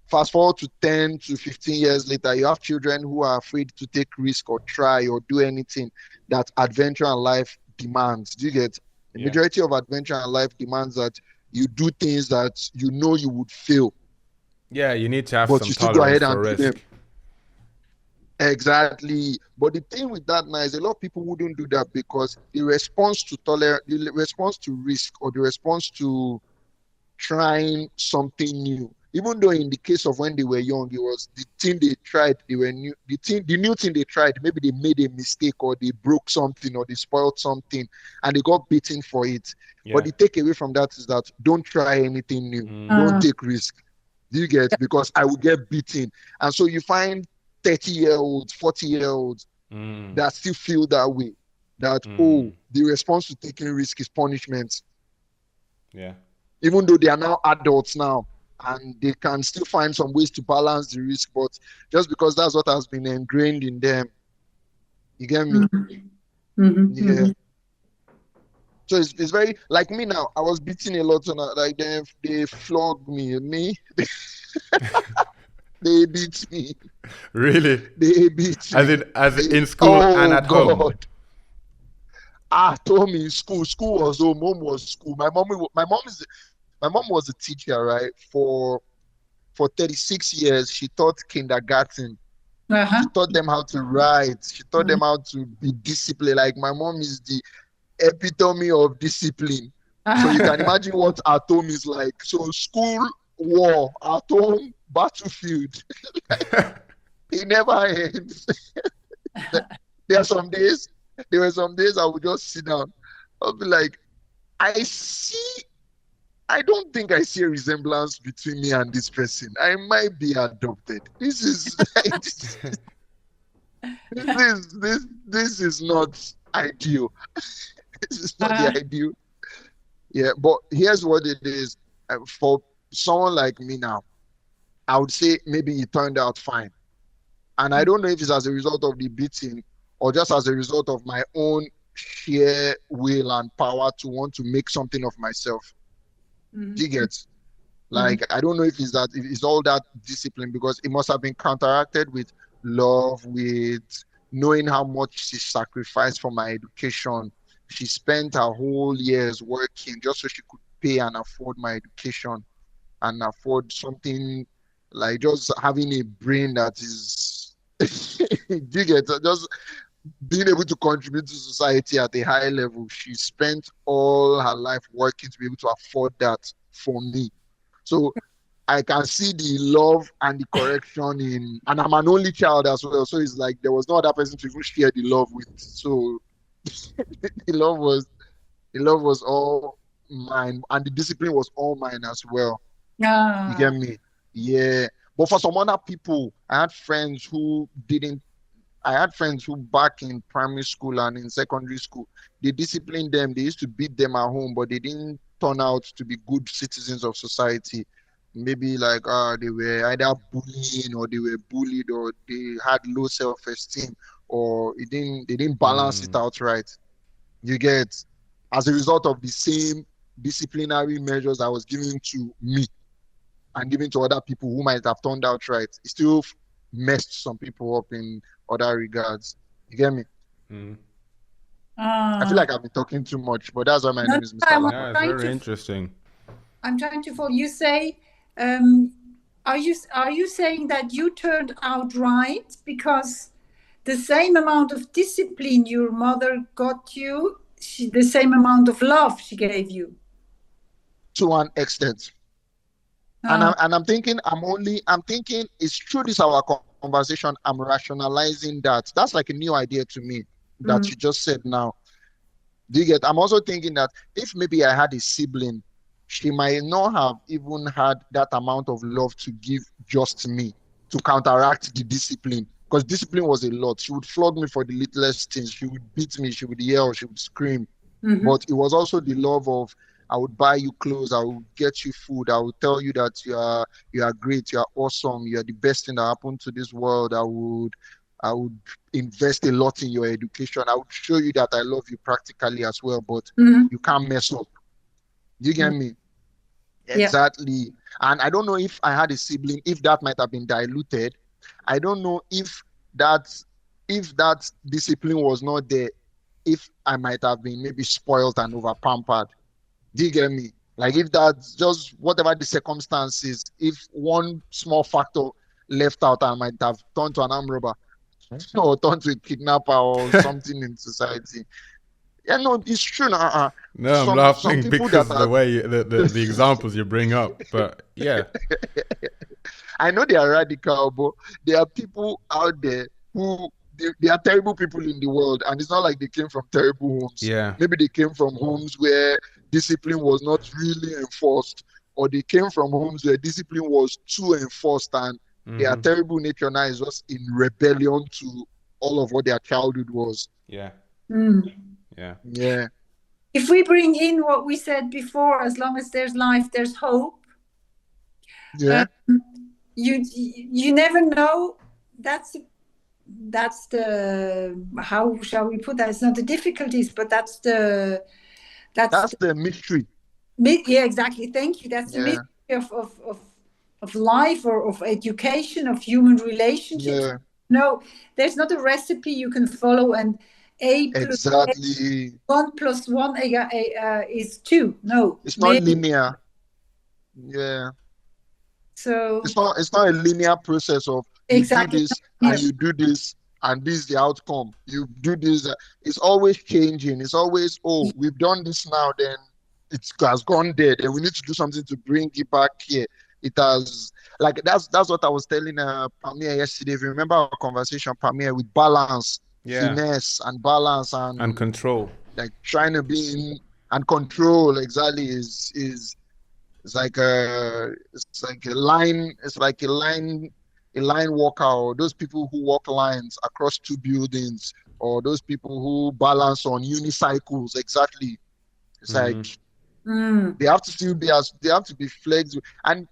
fast forward to 10 to 15 years later, you have children who are afraid to take risk or try or do anything that adventure and life demands. Do you get? The Yeah. majority of adventure and life demands that you do things that you know you would fail, Yeah, you need to have but some you still go tolerance ahead for and do risk. them. Exactly. But the thing with that now is a lot of people wouldn't do that because the response to risk, or the response to trying something new, even though in the case of when they were young, it was the thing they tried, they were new, the new thing they tried, maybe they made a mistake or they broke something or they spoiled something and they got beaten for it. Yeah. But the takeaway from that is that don't try anything new. Don't take risk. Do you get? Because I will get beaten. And so you find 30-year-olds, 40-year-olds that still feel that way. That, oh, the response to taking risk is punishment. Yeah. even though they are now adults now, and they can still find some ways to balance the risk, but just because that's what has been ingrained in them. You get me? Yeah. So it's very like me now. I was beaten a lot, and like they flogged me. They beat me. Really? They beat me. As in school and at home. Told me in school. School was home. Home was school. My mom was a teacher, right? For 36 years, she taught kindergarten. She taught them how to write. She taught them how to be disciplined. Like my mom is the epitome of discipline. So you can imagine what at home is like. So school, war, at home, battlefield. It never ends. There were some days I would just sit down. I'll be like, I don't think I see a resemblance between me and this person. I might be adopted. This is this is not ideal. This is not the ideal. Yeah, but here's what it is. For someone like me now, I would say maybe it turned out fine. And I don't know if it's as a result of the beating or just as a result of my own sheer will and power to want to make something of myself. Do you get? Like, I don't know if it's all that discipline, because it must have been counteracted with love, with knowing how much she sacrificed for my education. She spent her whole years working just so she could pay and afford my education and afford something like just having a brain that is, do you get? Just being able to contribute to society at a high level. She spent all her life working to be able to afford that for me. So I can see the love and the correction in, and I'm an only child as well. So it's like there was no other person to even share the love with. So the love was all mine, and the discipline was all mine as well. You get me? Yeah. But for some other people, I had friends who back in primary school and in secondary school, they disciplined them. They used to beat them at home, but they didn't turn out to be good citizens of society. Maybe like they were either bullying, or they were bullied, or they had low self-esteem, or they didn't balance it out right. You get, as a result of the same disciplinary measures I was giving to me and giving to other people who might have turned out right, it still messed some people up in other regards. You get me? I feel like I've been talking too much, but that's why my name is Mr. Lama. Yeah, it's very interesting. I'm trying to follow. You say, are you saying that you turned out right because the same amount of discipline your mother got you, the same amount of love she gave you? To an extent. And I'm thinking it's through this our conversation, I'm rationalizing that. That's like a new idea to me that you just said now. Do you get? I'm also thinking that if maybe I had a sibling, she might not have even had that amount of love to give just to me to counteract the discipline. Because discipline was a lot. She would flog me for the littlest things. She would beat me. She would yell. She would scream. But it was also the love of, I would buy you clothes, I would get you food, I would tell you that you are great, you are awesome, you are the best thing that happened to this world. I would invest a lot in your education. I would show you that I love you practically as well, but you can't mess up. You get me? Exactly. And I don't know if I had a sibling, if that might have been diluted. I don't know if that discipline was not there, if I might have been maybe spoiled and over pampered. Do you get me? Like if that's just whatever the circumstances, if one small factor left out, I might have turned to an armed robber or turned to a kidnapper or something in society. Yeah, no, it's true. No, I'm laughing because of the way the examples you bring up. But yeah, I know they are radical, but there are people out there who they are terrible people in the world, and it's not like they came from terrible homes. Yeah, maybe they came from homes where discipline was not really enforced, or they came from homes where discipline was too enforced, and their terrible nature now is just in rebellion to all of what their childhood was. Yeah. Yeah. if we bring in what we said before, as long as there's life, there's hope. Yeah. You never know. That's the, how shall we put that? It's not the difficulties, but that's the mystery. Yeah, exactly. Thank you. That's the Yeah. mystery of life, or of education, of human relationships. Yeah. No, there's not a recipe you can follow, and Exactly. 1 + 1 is 2. No, It's not linear. Yeah. So it's not a linear process of you exactly. do this and you do this and this is the outcome. You do this. It's always changing. It's always, oh, we've done this now, then it has gone there, and we need to do something to bring it back here. It has, like, that's what I was telling Pamir yesterday. If you remember our conversation, Pamir, with balance, finesse, and balance and control, like trying to be in and control. Exactly, is it's like a line. It's like a line walker, or those people who walk lines across 2 buildings, or those people who balance on unicycles. Exactly. It's like they have to still be flexible. And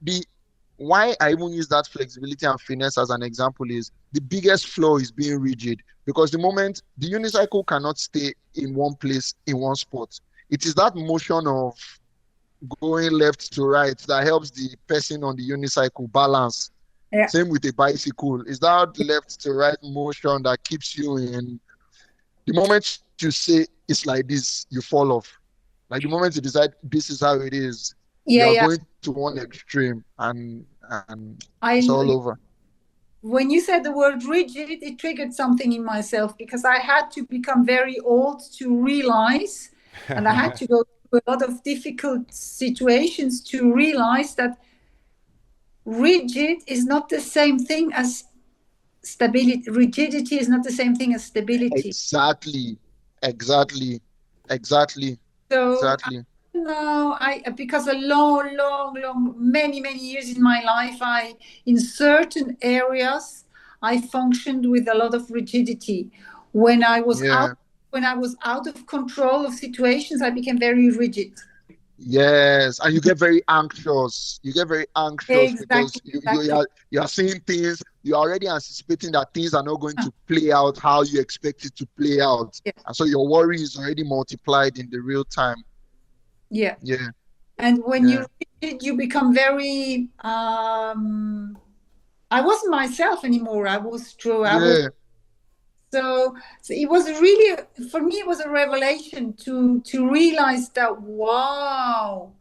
why I even use that flexibility and finesse as an example is the biggest flaw is being rigid, because the moment the unicycle cannot stay in one place, in one spot, it is that motion of going left to right that helps the person on the unicycle balance. Yeah. Same with a bicycle. It's that left to right motion that keeps you in. The moment you say it's like this, you fall off. Like the moment you decide this is how it is, you're going to one extreme, and it's all over. When you said the word rigid, it triggered something in myself, because I had to become very old to realize, and I had to go through a lot of difficult situations to realize that rigid is not the same thing as stability. Rigidity is not the same thing as stability. Exactly. So exactly. No, because a long, many years in my life, in certain areas, I functioned with a lot of rigidity. When I was out of control of situations, I became very rigid. Yes, and you get very anxious. Exactly. Because you are seeing things. You're already anticipating that things are not going to play out how you expect it to play out, and so your worry is already multiplied in the real time. Yeah. And when you become very I wasn't myself anymore. So it was really, for me, it was a revelation to realize that, wow,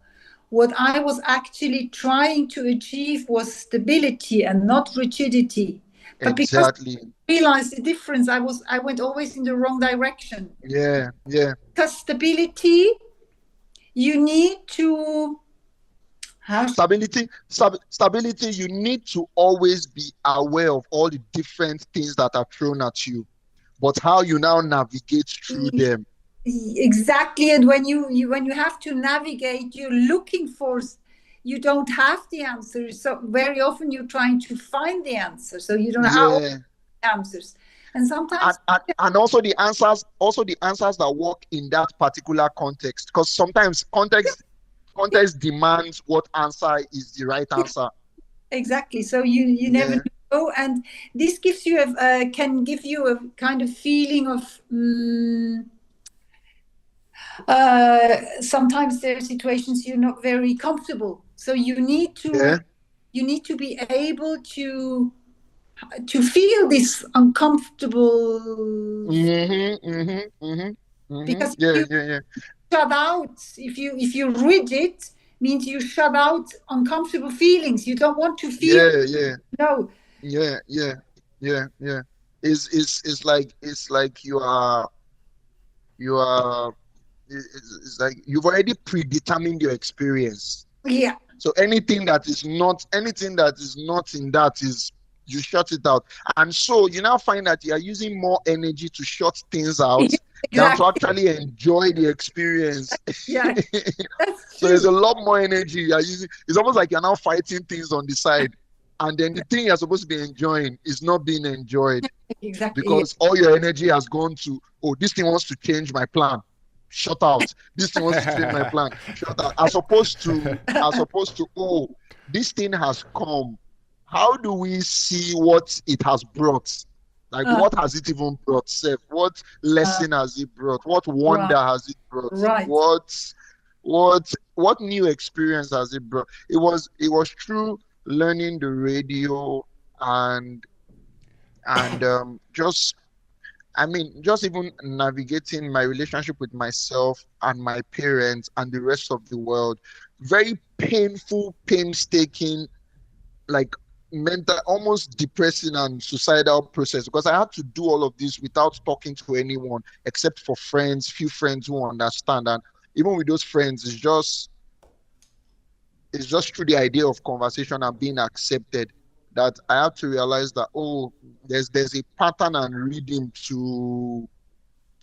what I was actually trying to achieve was stability and not rigidity. But exactly. Because I realized the difference, I went always in the wrong direction. Yeah. Because stability, you need to stability, you need to always be aware of all the different things that are thrown at you, but how you now navigate through them. Exactly. And when you have to navigate, you're looking for, you don't have the answer, so very often you're trying to find the answer, so you don't have the answers. And sometimes and also the answers that work in that particular context, because sometimes context demands what answer is the right answer. Exactly. So you never know, and this gives you can give you a kind of feeling of sometimes there are situations you're not very comfortable, so you need to be able to feel this uncomfortable because shut out, if you're rigid, means you shut out uncomfortable feelings. You don't want to feel. It's like you are it's like you've already predetermined your experience. So anything that is not in that is, you shut it out. And so you now find that you are using more energy to shut things out than to actually enjoy the experience. So there's a lot more energy you are using. It's almost like you're now fighting things on the side, and then the thing you're supposed to be enjoying is not being enjoyed. Exactly. Because all your energy has gone to, oh, this thing wants to change my plan. shut out. This thing wants to change my plan. Shut out. As opposed to, oh, this thing has come. How do we see what it has brought? Like, what has it even brought, Seth? What lesson has it brought? What wonder has it brought? Right. What new experience has it brought? It was true learning the radio and just even navigating my relationship with myself and my parents and the rest of the world. Very painful, painstaking, like mental, almost depressing and suicidal process, because I had to do all of this without talking to anyone except for few friends who understand. And even with those friends, it's just through the idea of conversation and being accepted that I had to realize that, oh, there's a pattern and rhythm to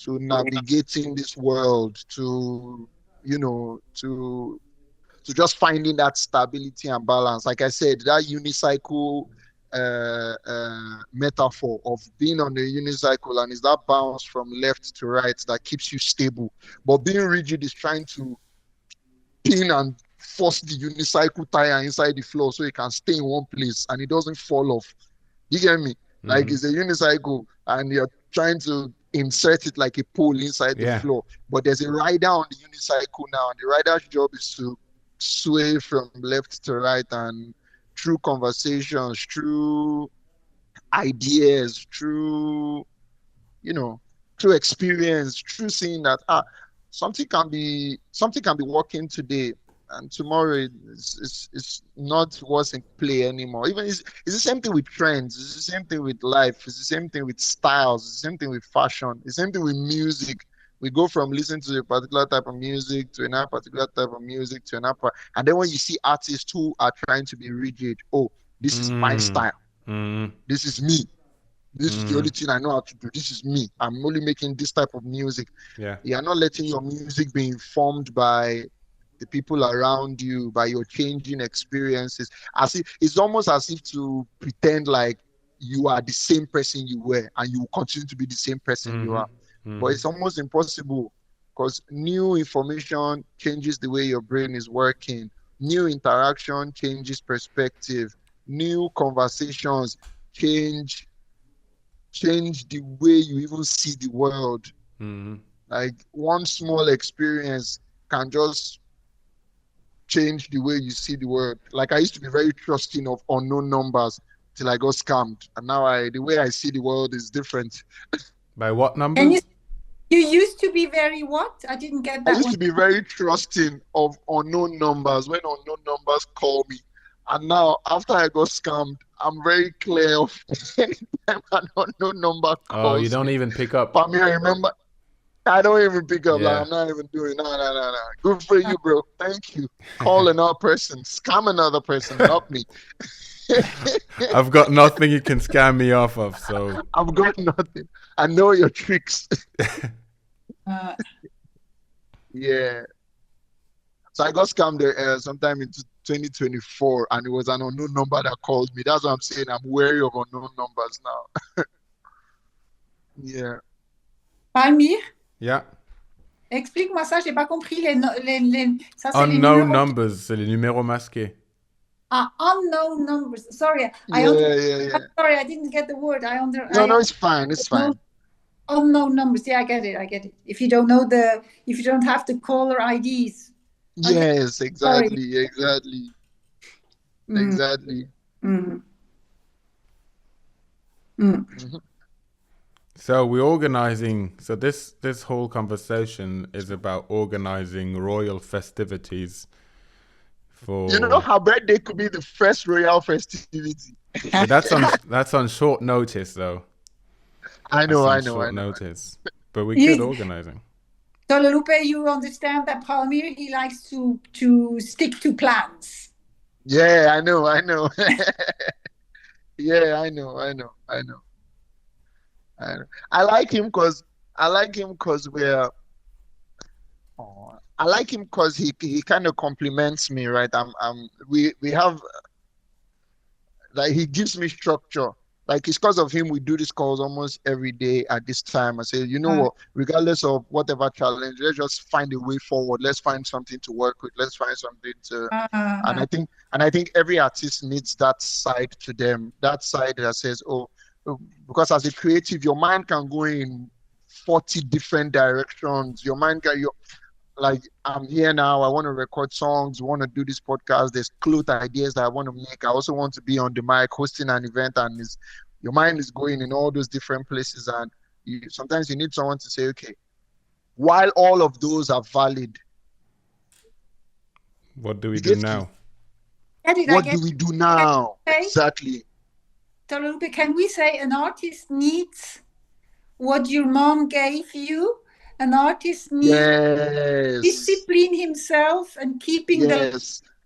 navigating this world, to just finding that stability and balance. Like I said, that unicycle metaphor of being on the unicycle, and is that bounce from left to right that keeps you stable. But being rigid is trying to pin and force the unicycle tire inside the floor so it can stay in one place and it doesn't fall off. You get me? Mm-hmm. Like, it's a unicycle and you're trying to insert it like a pole inside the floor. But there's a rider on the unicycle now, and the rider's job is to sway from left to right, and through conversations, through ideas, through experience, through seeing that something can be working today, and tomorrow it's not what's in play anymore. Even it's the same thing with trends. It's the same thing with life. It's the same thing with styles. It's the same thing with fashion. It's the same thing with music. We go from listening to a particular type of music to another particular type of music to another. And then when you see artists who are trying to be rigid, oh, this is my style. This is me. This is the only thing I know how to do. This is me. I'm only making this type of music. Yeah. You're not letting your music be informed by the people around you, by your changing experiences. It's almost as if to pretend like you are the same person you were and you will continue to be the same person you are. But it's almost impossible, because new information changes the way your brain is working. New interaction changes perspective. New conversations change the way you even see the world. Like, one small experience can just change the way you see the world. Like, I used to be very trusting of unknown numbers till I got scammed, and now the way I see the world is different. By what numbers? You used to be very what? I didn't get that. I used to be very trusting of unknown numbers when unknown numbers call me. And now, after I got scammed, I'm very clear of anytime an unknown number calls. Oh, you don't even pick up. For me, I remember, I don't even pick up. Like, I'm not even doing no. Good for you, bro. Thank you. Call another person. Scam another person. Not me. I've got nothing you can scam me off of, so I've got nothing. I know your tricks. Yeah. So I got scammed sometime in 2024, and it was an unknown number that called me. That's what I'm saying. I'm wary of unknown numbers now. Yeah. Palmyre? Yeah. Explique-moi ça, j'ai pas compris ça, c'est unknown numbers, c'est les numéros masqués. Unknown numbers. Sorry, Yeah. Sorry, I didn't get the word. No, it's fine. It's fine. Unknown numbers. Yeah, I get it. If you don't know if you don't have the caller IDs. Yes, exactly. Exactly. So we're organizing. So this whole conversation is about organizing royal festivities. You know, her birthday could be the first royal festivity. But that's on short notice, though. I know. Short notice, but we could organizing. So Lupe, you understand that Palmyre, he likes to stick to plans. Yeah, I know. Yeah, I know. I like him because he kind of compliments me, right? We have, like, he gives me structure. Like it's because of him we do these calls almost every day at this time. I say, you know what, regardless of whatever challenge, let's just find a way forward. Let's find something to work with. Let's find something to and I think every artist needs that side to them. That side that says, oh, because as a creative, your mind can go in 40 different directions. Your mind can like I'm here now, I want to record songs, want to do this podcast, there's clothes ideas that I want to make. I also want to be on the mic hosting an event, and your mind is going in all those different places, and sometimes you need someone to say, okay, while all of those are valid, what do we do now? What do we do now? Exactly. Tolube, can we say an artist needs what your mom gave you? An artist needs discipline himself and keeping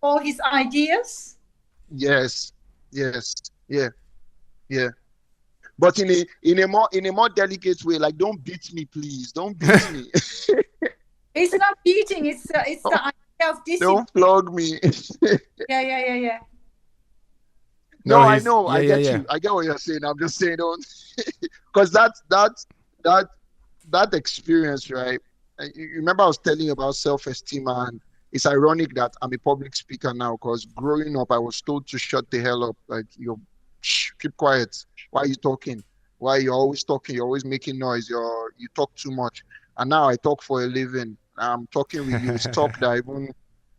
all his ideas. Yes. Yeah. But in a more delicate way, like don't beat me, please. Don't beat me. It's not beating. It's the idea of discipline. Don't flog me. Yeah. No, I know. I get you. I get what you're saying. I'm just saying, don't, because that experience, right? You remember I was telling you about self-esteem, and it's ironic that I'm a public speaker now, because growing up I was told to shut the hell up, like keep quiet. Why are you talking? Why you're always talking? You're always making noise. You talk too much. And now I talk for a living. I'm talking with you. It's talk that even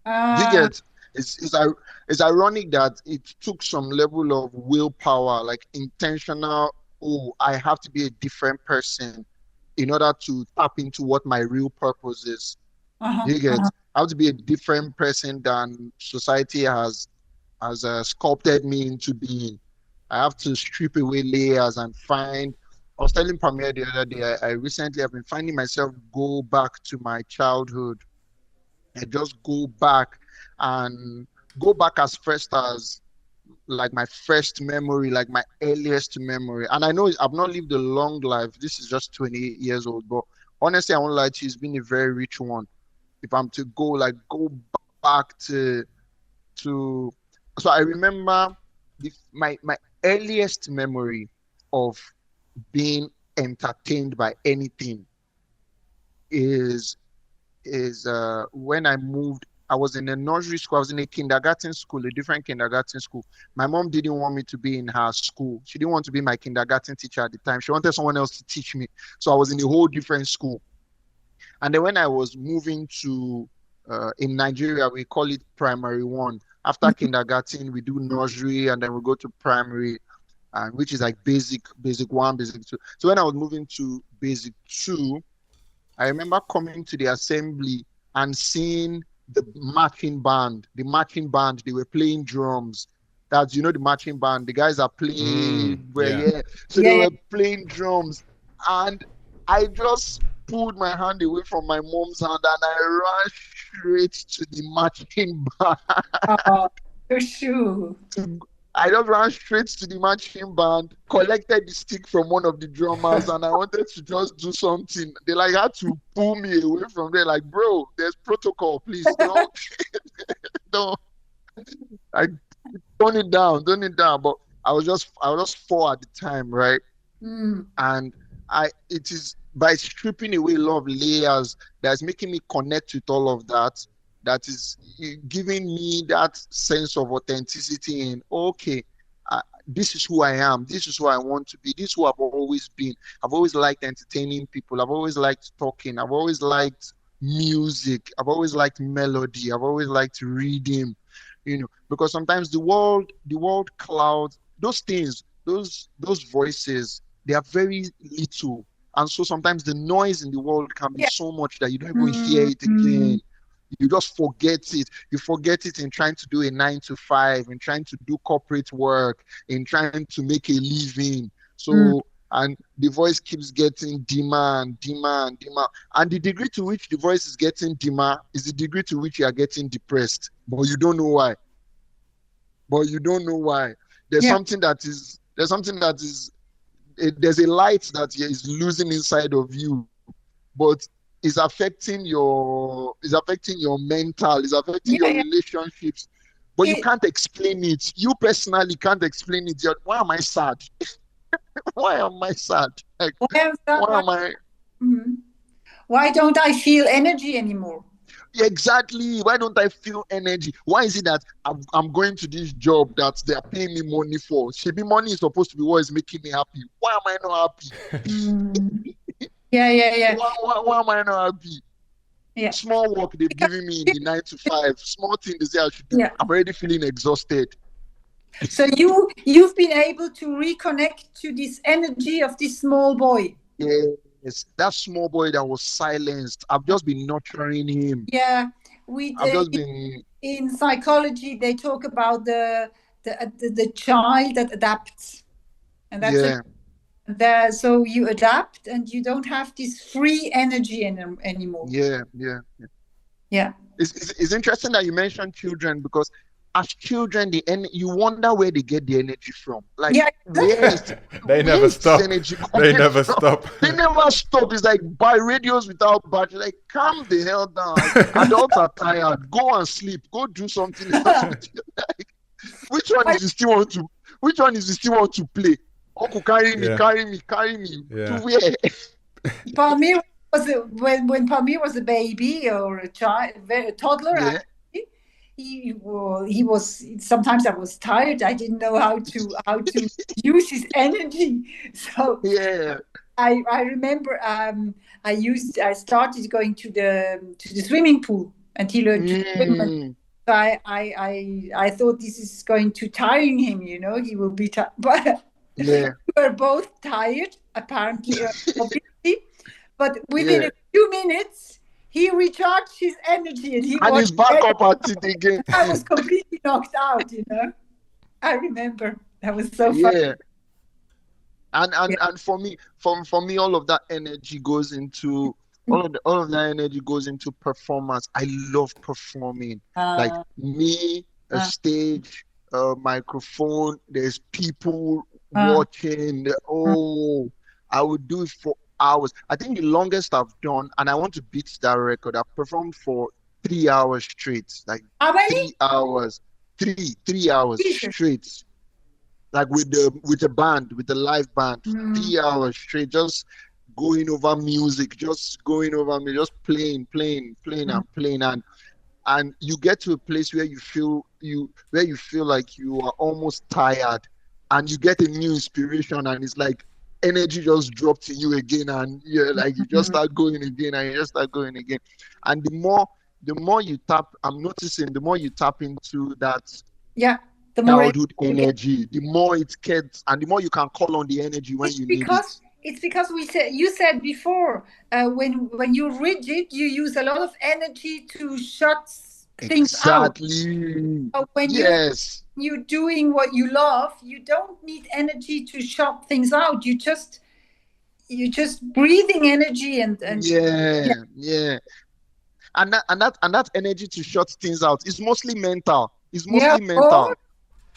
you get. It's ironic that it took some level of willpower, like intentional. Oh, I have to be a different person in order to tap into what my real purpose is. You get. I have to be a different person than society has sculpted me into being. I have to strip away layers and find. I was telling Pamela the other day, I recently have been finding myself go back to my childhood. I just go back as first as like my first memory, like my earliest memory. And I know I've not lived a long life. This is just 28 years old, but honestly, I won't lie to you, it's been a very rich one. If I'm to go back to so I remember my earliest memory of being entertained by anything is when I moved. I was in a nursery school. I was in a kindergarten school, a different kindergarten school. My mom didn't want me to be in her school. She didn't want to be my kindergarten teacher at the time. She wanted someone else to teach me. So I was in a whole different school. And then when I was moving to, in Nigeria, we call it primary one. After kindergarten, we do nursery, and then we go to primary, which is like basic one, basic two. So when I was moving to basic two, I remember coming to the assembly and seeing the marching band, they were playing drums. That's, the marching band, the guys are playing, they were playing drums. And I just pulled my hand away from my mom's hand and I ran straight to the marching band. For sure. I just ran straight to the marching band, collected the stick from one of the drummers, and I wanted to just do something. They had to pull me away from there. Like, bro, there's protocol, please don't. Don't. I tone it down. But I was just 4 at the time, right? And it is by stripping away a lot of layers that's making me connect with all of that. That is giving me that sense of authenticity in, okay, this is who I am. This is who I want to be. This is who I've always been. I've always liked entertaining people. I've always liked talking. I've always liked music. I've always liked melody. I've always liked reading, because sometimes the world clouds those things, those voices, they are very little. And so sometimes the noise in the world can be so much that you don't even hear it again. You just forget it. You forget it in trying to do a 9-to-5, in trying to do corporate work, in trying to make a living. So, and the voice keeps getting dimmer and dimmer and dimmer. And the degree to which the voice is getting dimmer is the degree to which you are getting depressed. But you don't know why. There's something that is, there's a light that is losing inside of you. But is affecting your mental, is affecting your relationships, but you can't explain it. You personally can't explain it. Why am I sad? Why am I sad? Like, Why am that? why am I? Mhm. Why don't I feel energy anymore? Yeah, exactly. Why don't I feel energy? Why is it that I'm going to this job that they are paying me money for? Should money is supposed to be what is making me happy. Why am I not happy? Mm. Yeah. Why am I not happy? Yeah. Small work they've given me in the 9 to 5, small thing they say I should do. Yeah. I'm already feeling exhausted. So you've been able to reconnect to this energy of this small boy. Yes, that small boy that was silenced. I've just been nurturing him. Yeah, I've just been. in psychology they talk about the child that adapts, and that's so you adapt and you don't have this free energy anymore. Yeah. It's interesting that you mentioned children, because as children, you wonder where they get the energy from. Like, They never stop. They never from? stop. They never stop. It's like buy radios without battery. Like, calm the hell down. Adults are tired. Go and sleep. Go do something else. Like, which one is you still want to? Which one is you still want to play? Uncle, carry me. Yeah. To where? Palmyra when Palmyra was a baby or a child, a toddler. Yeah. He was sometimes I was tired. I didn't know how to use his energy. So Yeah. I remember I started going to the swimming pool and he learned to swim. So I thought this is going to tiring him. He will be tired. But yeah, we were both tired apparently, obviously. But within a few minutes, he recharged his energy and he's back up at it again. I was completely knocked out, I remember. That was so fun. Yeah. And for me, all of that energy goes into all of that energy goes into performance. I love performing. Like me, a stage, a microphone, there's people watching. I would do it for hours. I think the longest I've done, and I want to beat that record, I performed for 3 hours straight. Like how many? 3 hours. 3 hours straight. Like with the band, with the live band, 3 hours straight, just going over music, just playing, and you get to a place where you feel like you are almost tired, and you get a new inspiration, and it's like energy just dropped in you again, and you're like you just start going again, and the more you tap, I'm noticing the more you tap into that. Yeah. The more energy, the more it gets, and the more you can call on the energy when you need it. It's because you said before, when you're rigid, you use a lot of energy to shut things out. Exactly. When you're doing what you love, you don't need energy to shut things out. You're just breathing energy and yeah. And that energy to shut things out is mostly mental. It's mostly mental.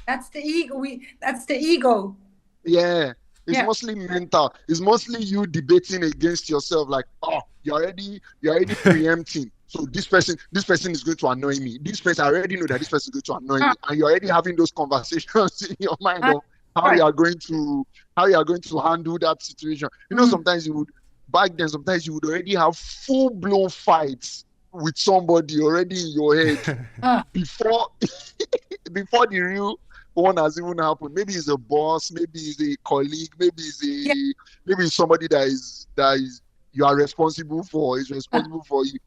That's the ego. That's the ego. Yeah. It's mostly mental. It's mostly you debating against yourself, like, oh, you're already preempting. So this person is going to annoy me. This person, I already know that this person is going to annoy me. And you're already having those conversations in your mind of how you are going to handle that situation. Sometimes you would already have full-blown fights with somebody already in your head before the real one has even happened. Maybe it's a boss, maybe it's a colleague, maybe it's somebody that is you are responsible for, is responsible for you.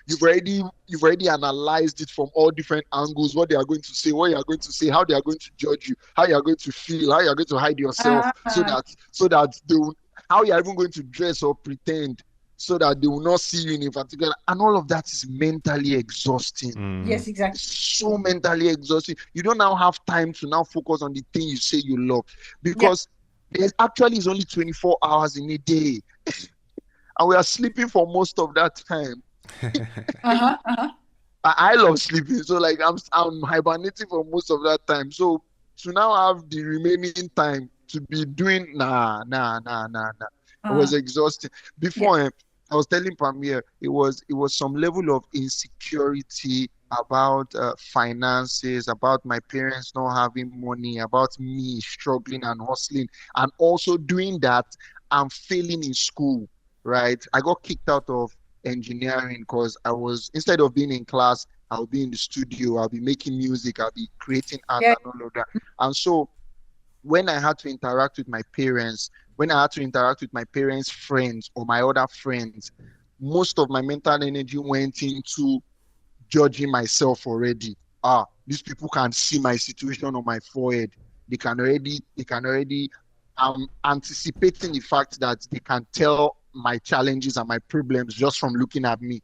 You've already analyzed it from all different angles, what they are going to say, what you are going to say, how they are going to judge you, how you are going to feel, how you are going to hide yourself, so that they will, how you are even going to dress or pretend, so that they will not see you in a particular, and all of that is mentally exhausting. Yes, exactly. It's so mentally exhausting. You don't now have time to now focus on the thing you say you love, because there actually is only 24 hours in a day, and we are sleeping for most of that time. I love sleeping, so like I'm hibernating for most of that time. So to now have the remaining time to be doing it was exhausting. Before I was telling Pamir, it was some level of insecurity about finances, about my parents not having money, about me struggling and hustling, and also doing that and failing in school, right? I got kicked out of engineering because I was, instead of being in class, I'll be in the studio, I'll be making music, I'll be creating art Yeah. and all of that. And so when I had to interact with my parents, when I had to interact with my parents' friends or my other friends, most of my mental energy went into judging myself already. These people can see my situation on my forehead. They can already anticipating the fact that they can tell my challenges and my problems just from looking at me.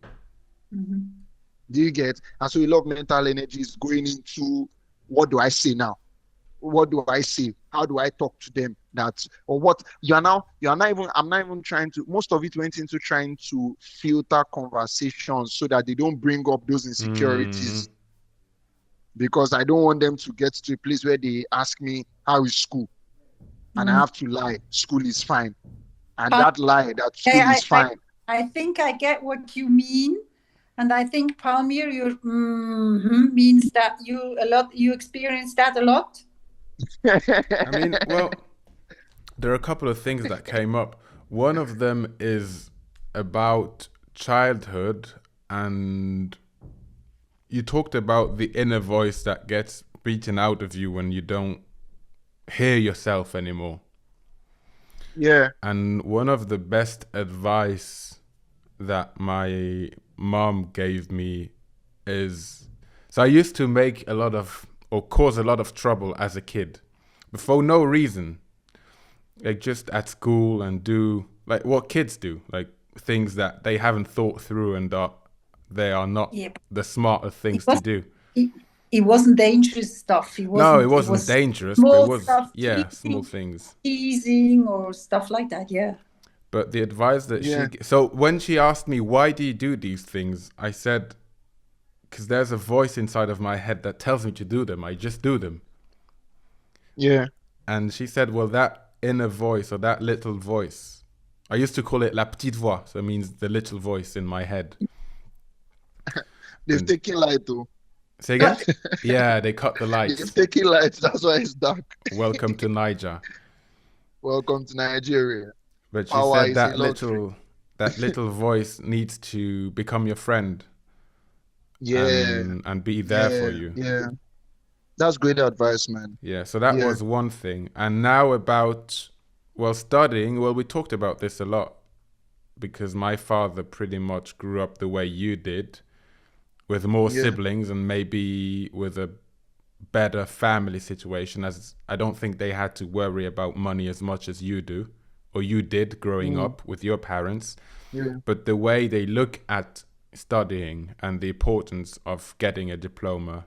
Mhm. Do you get? And so a lot of mental energy is going into, what do I say now? What do I say? How do I talk to them? That, or what you're not even, I'm not even trying to, most of it went into trying to filter conversations so that they don't bring up those Mm. insecurities, because I don't want them to get to a place where they ask me, how is school? And I Mm. have to lie, school is fine. And But that lie, that school I, is I, fine. I think I get what you mean. And I think Palmir, your means that you experience that a lot. I mean, well, there are a couple of things that came up. One of them is about childhood, and you talked about the inner voice that gets beaten out of you when you don't hear yourself anymore. Yeah. And one of the best advice that my mom gave me is, so I used to make a lot of, or cause a lot of trouble as a kid, but for no reason. Like just at school, and do like what kids do, like things that they haven't thought through and they are not Yeah. the smarter It things to was do. it wasn't dangerous stuff. No, it It wasn't was dangerous, but it small was, stuff, yeah, small things. teasing or stuff like that. Yeah. But the advice that Yeah. so when she asked me, why do you do these things? I said, because there's a voice inside of my head that tells me to do them. I just do them. Yeah. And she said, well, that inner voice, or that little voice, I used to call it la petite voix. So it means the little voice in my head. They've And taken light though. say again? Yeah, they cut the They've lights. taken light. That's why it's dark. Welcome to Niger. Welcome to Nigeria. But she Power said is a luxury. that little voice needs to become your friend Yeah. and be there for Yeah. you. Yeah. That's great advice, man. Yeah, so that Yeah. was one thing. And now about, well, studying, well, we talked about this a lot because my father pretty much grew up the way you did, with more Yeah. siblings and maybe with a better family situation, as I don't think they had to worry about money as much as you do, or you did growing up with your parents. Yeah. But the way they look at studying and the importance of getting a diploma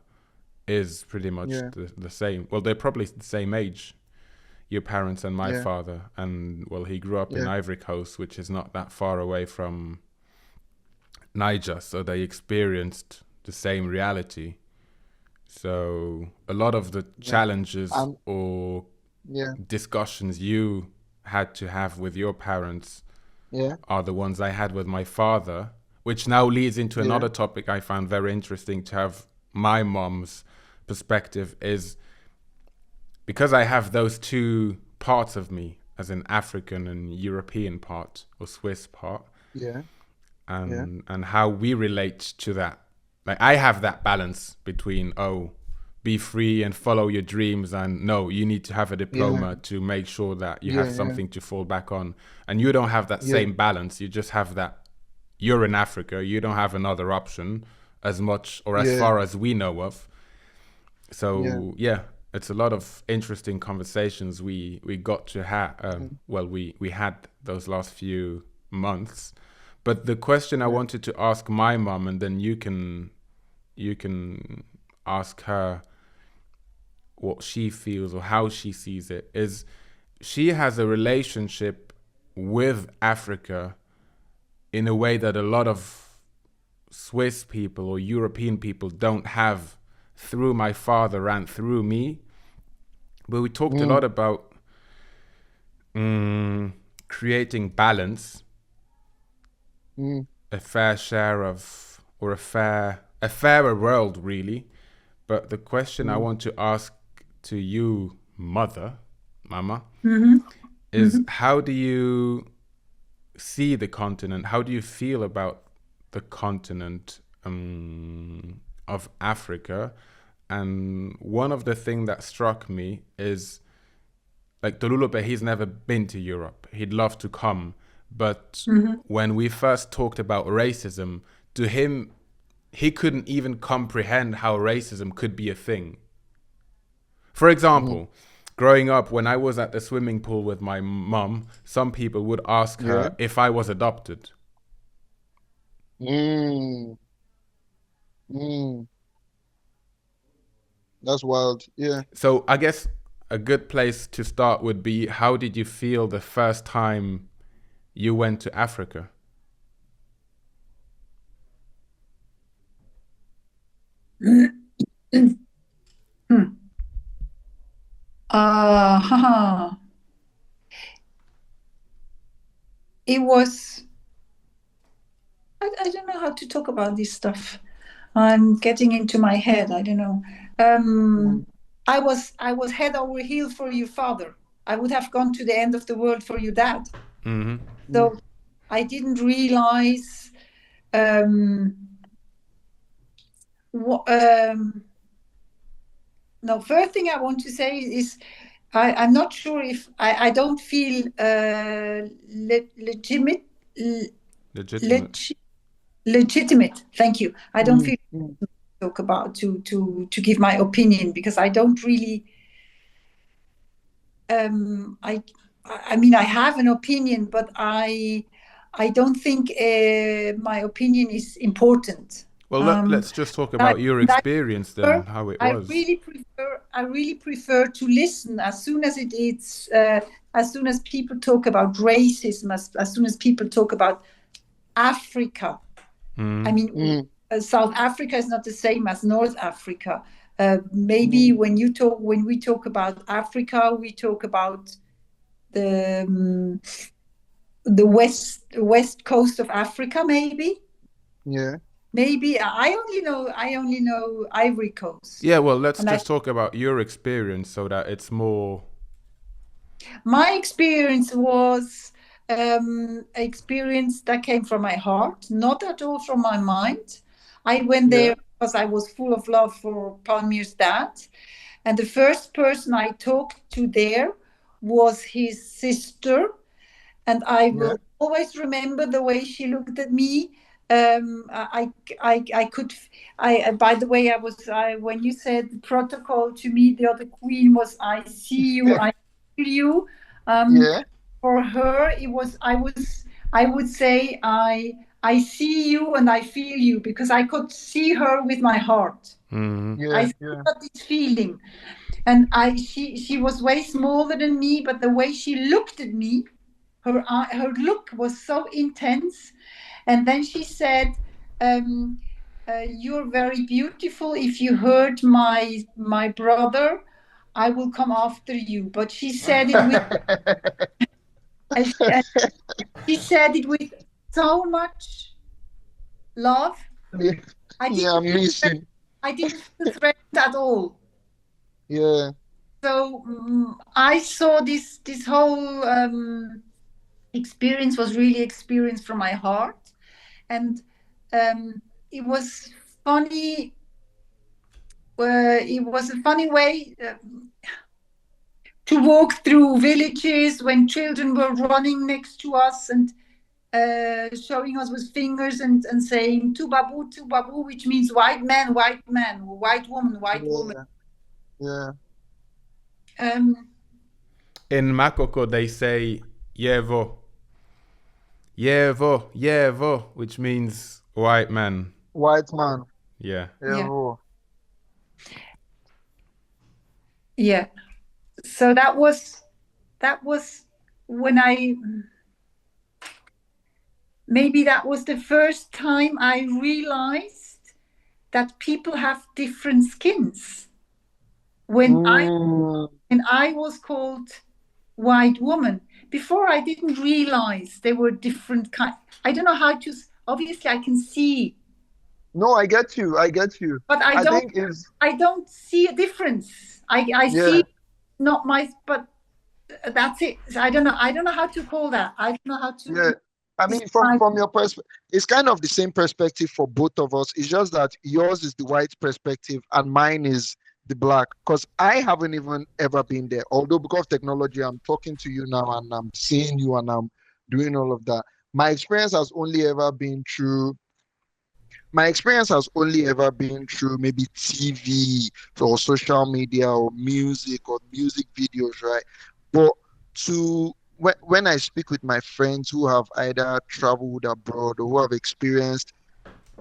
is pretty much Yeah. the same. Well, they're probably the same age, your parents and my Yeah. father. And well, he grew up in Yeah. Ivory Coast, which is not that far away from Niger, so they experienced the same reality. So a lot of the challenges or Yeah. discussions you had to have with your parents Yeah. are the ones I had with my father, which now leads into Yeah. another topic I found very interesting to have my mom's perspective, is because I have those two parts of me, as an African and European part or Swiss part, Yeah. and how we relate to that. Like I have that balance between, be free and follow your dreams, and no, you need to have a diploma to make sure that you have Yeah. something to fall back on. And you don't have that Yeah. same balance. You just have that you're in Africa, you don't have another option as much or as Yeah. far as we know of. So Yeah. yeah, it's a lot of interesting conversations we got to have. Well, we had those last few months. But the question I wanted to ask my mom, and then you can ask her what she feels or how she sees it, is she has a relationship with Africa in a way that a lot of Swiss people or European people don't have, through my father and through me. But we talked a lot about creating balance, a fair share of, or a fair a fairer world, really. But the question I want to ask to you, Mama, is how do you see the continent? How do you feel about the continent of Africa? And one of the things that struck me is, like, Tolulube, he's never been to Europe. He'd love to come. But when we first talked about racism, to him, he couldn't even comprehend how racism could be a thing. For example, growing up, when I was at the swimming pool with my mum, some people would ask her if I was adopted. That's wild. Yeah. So I guess a good place to start would be, how did you feel the first time you went to Africa? It was, I don't know how to talk about this stuff. I'm getting into my head. I don't know. I was head over heels for your father. I would have gone to the end of the world for your dad. So I didn't realize no, first thing I want to say is I'm not sure if I don't feel legitimate. Thank you. I don't feel talk about to give my opinion, because I don't really. I mean, I have an opinion, but I don't think my opinion is important. Well, let's just talk about your experience then, how it was. I really prefer to listen as soon as as soon as people talk about racism, as soon as people talk about Africa. I mean, South Africa is not the same as North Africa. Maybe when we talk about Africa, we talk about the west coast of Africa, maybe. Yeah. Maybe I only know Ivory Coast. Yeah, well, let's just talk about your experience so that it's more. My experience was experience that came from my heart, not at all from my mind. I went there because I was full of love for Palmir's dad, and the first person I talked to there was his sister, and I will always remember the way she looked at me. By the way, when you said the protocol to me, the other queen was, I see you, I feel you. For her, it was, I would say, I see you and I feel you, because I could see her with my heart. I got this feeling. And she was way smaller than me, but the way she looked at me, her look was so intense. And then she said, you're very beautiful. If you hurt my brother, I will come after you. But she said it with she said it with so much love. I didn't feel threatened at all. Yeah. So I saw this whole experience was really experience from my heart. And it was funny. It was a funny way to walk through villages when children were running next to us and showing us with fingers and saying "Tubabu," which means white man, white woman, white woman. Yeah. In Makoko, they say "Yevo." Yevo, yevo, which means white man. White man. Yeah. Yevo. Yeah. So that was when maybe that was the first time I realized that people have different skins. When I was called white woman, before I didn't realize they were different kind. I don't know how to. Obviously, I can see No, I get you. I get you. But I think it's I don't see a difference. I yeah. see not my, but that's it. I don't know. I don't know how to call that. I don't know how to Yeah. I mean, describe. from your perspective, it's kind of the same perspective for both of us. It's just that yours is the white perspective and mine is the black. Because I haven't even ever been there. Although because of technology, I'm talking to you now and I'm seeing you and I'm doing all of that. My experience has only ever been through my experience has only ever been through maybe TV or social media or music videos, right? But when I speak with my friends who have either traveled abroad or who have experienced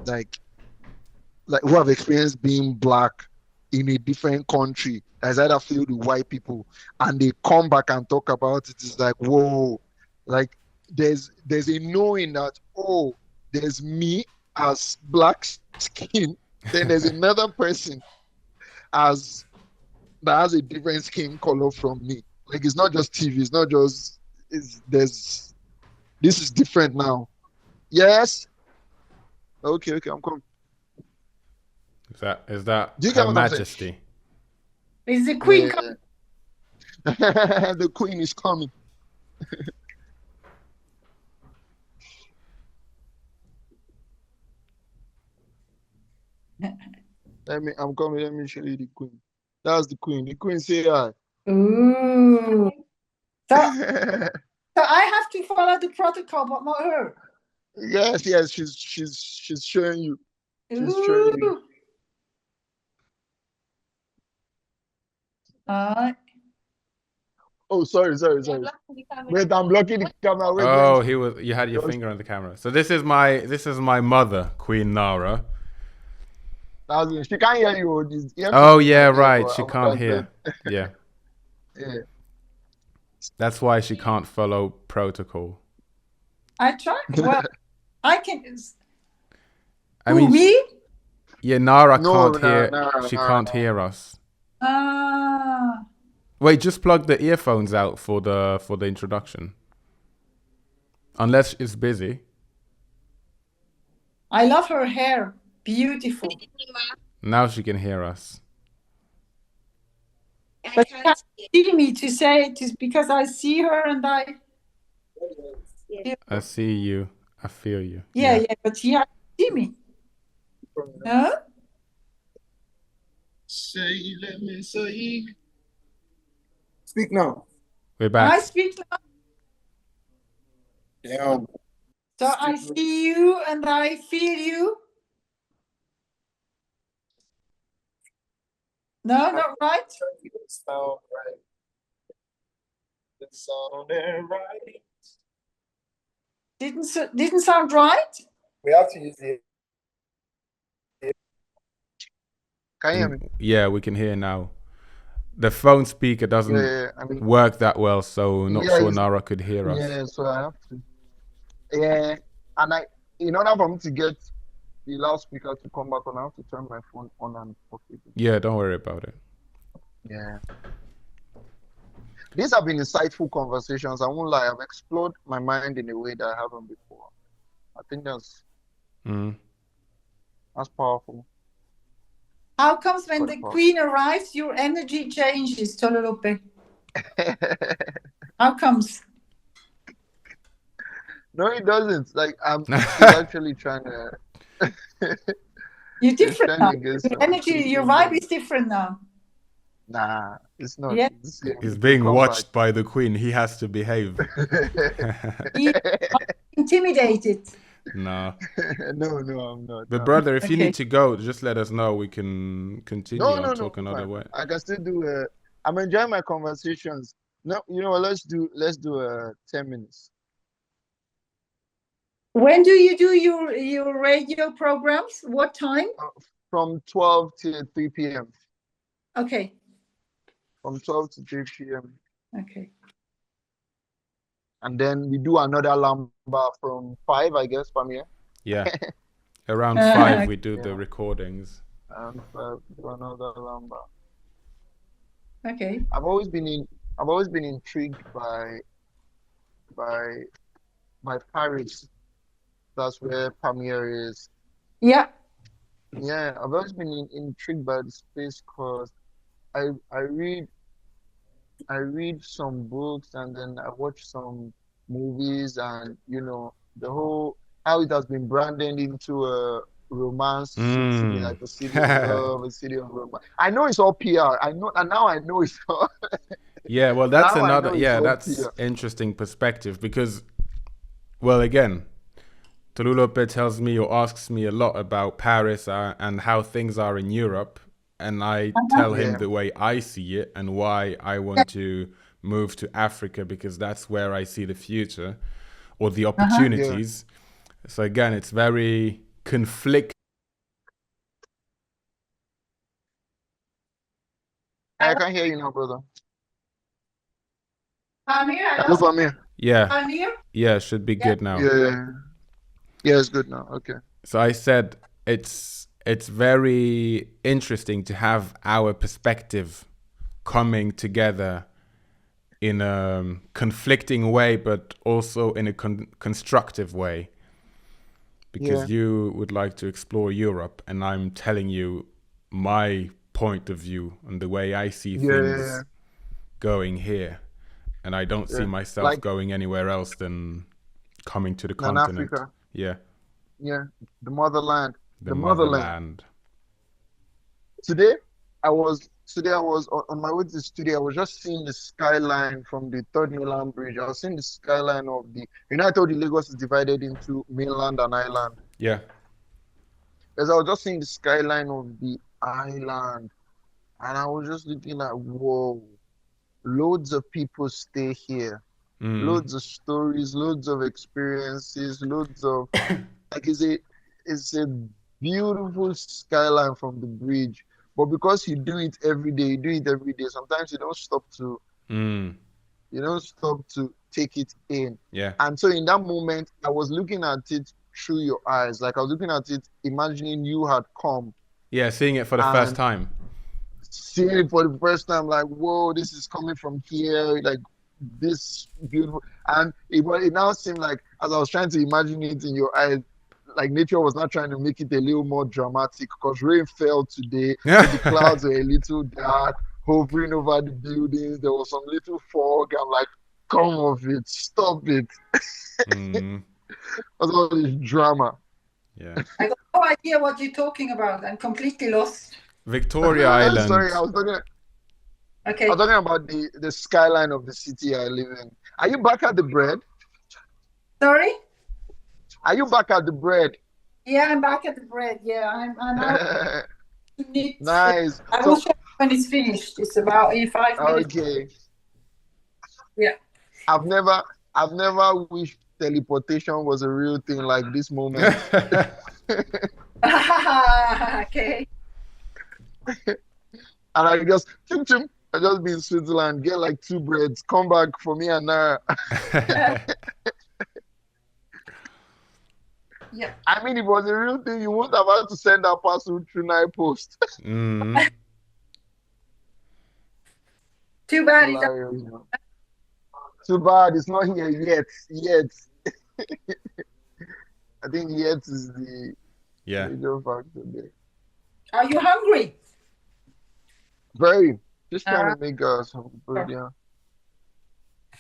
like who have experienced being black in a different country that's either filled with white people and they come back and talk about it, it's like whoa, like there's a knowing that oh, there's me as black skin, then there's another person as that has a different skin color from me. Like it's not just TV, it's not just it's there's this is different now. Yes. Okay, I'm coming. Is that Do you Her get what I'm saying? Majesty? Is the queen Yeah. coming? The queen is coming. I'm coming. Let me show you the queen. That's the queen. The queen say hi. Ooh. So I have to follow the protocol, but not her. Yes, she's showing you. She's showing you. Ooh. Oh, sorry. Wait, I'm blocking the camera. Wait, Oh, wait. you had your finger on the camera. So this is my mother, Queen Nara. She can't hear you. Oh yeah, right. She can't hear. Yeah. Yeah. That's why she can't follow protocol. I tried. Well, I can. I mean, me? yeah, Nara No, can't hear. no, She no, can't no. hear us. Ah. Wait, just plug the earphones out for the introduction. Unless it's busy. I love her hair. Beautiful. Now she can hear us. But you can't see me to say it is because I see her and I. I see you. I feel you. Yeah, but she has to see me. No? Say, let me say. Speak now. We're Can I back. speak now? Yeah. So I see you and I feel you. No, not right. Sound right. It sounded right. Didn't sound right. We have to use the. Can you hear me? Yeah, we can hear now. The phone speaker doesn't Yeah, work that well, so not Yeah, sure it's- Nara could hear us. yeah, so I have to. Yeah, and in order for me to get the loudspeaker to come back on, I have to turn my phone on and off it. Yeah, don't worry about it. Yeah. These have been insightful conversations. I won't lie. I've explored my mind in a way that I haven't before. I think that's powerful. How comes when Quite the powerful. queen arrives, your energy changes, Tololope? How comes? No, it doesn't. Like she's actually trying to. You're different now. trying to get Your some energy, your vibe is different now. Nah, it's not. Yeah. He's being watched by the queen. He has to behave. He's intimidated. No. No, I'm not. But no. brother, if you Okay. need to go, just let us know. We can continue or talk another fine. way. I can still do. I'm enjoying my conversations. No, you know what? Let's do 10 minutes. When do you do your radio programs? What time? From 12 to 3 p.m. Okay. From 12 to 3 p.m. Okay. And then we do another lamba from 5, I guess, from here. Yeah. Around Uh, 5, we do the yeah. recordings. And do another lamba. Okay. I've always been intrigued by Paris. That's where Pamir is. Yeah. Yeah, I've always been intrigued by the space because I read some books and then I watch some movies, and the whole how it has been branded into a romance city, Mm. like a city of love, a city of romance. I know it's all PR. I know, and now I know it's all Yeah, well, that's now I another, know it's yeah, all that's PR. interesting perspective because, well, again, Tolulope tells me or asks me a lot about Paris and how things are in Europe, and I Uh-huh. tell him Yeah, the way I see it and why I want to move to Africa because that's where I see the future or the Uh-huh. yeah. opportunities. So again, it's very conflict. I can hear you now, brother. Amir, I Look lost for me. Yeah, Amir. yeah, should be Yeah. good now. Yeah, yeah, it's good now. Okay. So I said it's very interesting to have our perspective coming together in a conflicting way, but also in a constructive way. Yeah, Because you would like to explore Europe, and I'm telling you my point of view and the way I see yeah, yeah, yeah. things going here. And I don't see Yeah. myself Like going anywhere else than coming to the in continent. Africa. Yeah, Yeah, the motherland. the The motherland. motherland. Today, today I was on my way to the studio. I was just seeing the skyline from the third mainland bridge. I was seeing the skyline of I told you Lagos is divided into mainland and island. Yeah. As I was just seeing the skyline of the island, and I was just looking like, whoa, loads of people stay here. Mm. Loads of stories, loads of experiences, loads of like it's a beautiful skyline from the bridge. But because you do it every day, you do it every day. Sometimes Mm. you don't stop to take it in. Yeah. And so in that moment, I was looking at it through your eyes. Like I was looking at it, imagining you had come Yeah, seeing it for the first and time. seeing it for the first time. Like, whoa, this is coming from here. Like this beautiful. And it now seemed like as I was trying to imagine it in your eyes, like nature was not trying to make it a little more dramatic because rain fell today. So the clouds were a little dark, hovering over the buildings. There was some little fog. I'm like, come off it, stop it. Mm. What's all this drama? Yeah. I got no idea what you're talking about. I'm completely lost. Victoria Island. Sorry, Okay. I was talking about the skyline of the city I live in. Are you back at the bread? Sorry? Are you back at the bread? Yeah, I'm back at the bread. Yeah, I'm out. Nice. I So, will show you when it's finished. It's about in 5 minutes. okay. Yeah. I've never wished teleportation was a real thing like this moment. Okay. And I just chim chim. I just be in Switzerland, get like 2 breads, come back for me and Nara. Yeah. I mean, if it was a real thing, you wouldn't have had to send that parcel through Night Post. Mm. Too bad it's Hilarious, man. Too bad it's not here yet. Yet. I think yet is the Yeah. major factor there. Are you hungry? Very. Just trying to make some food, yeah.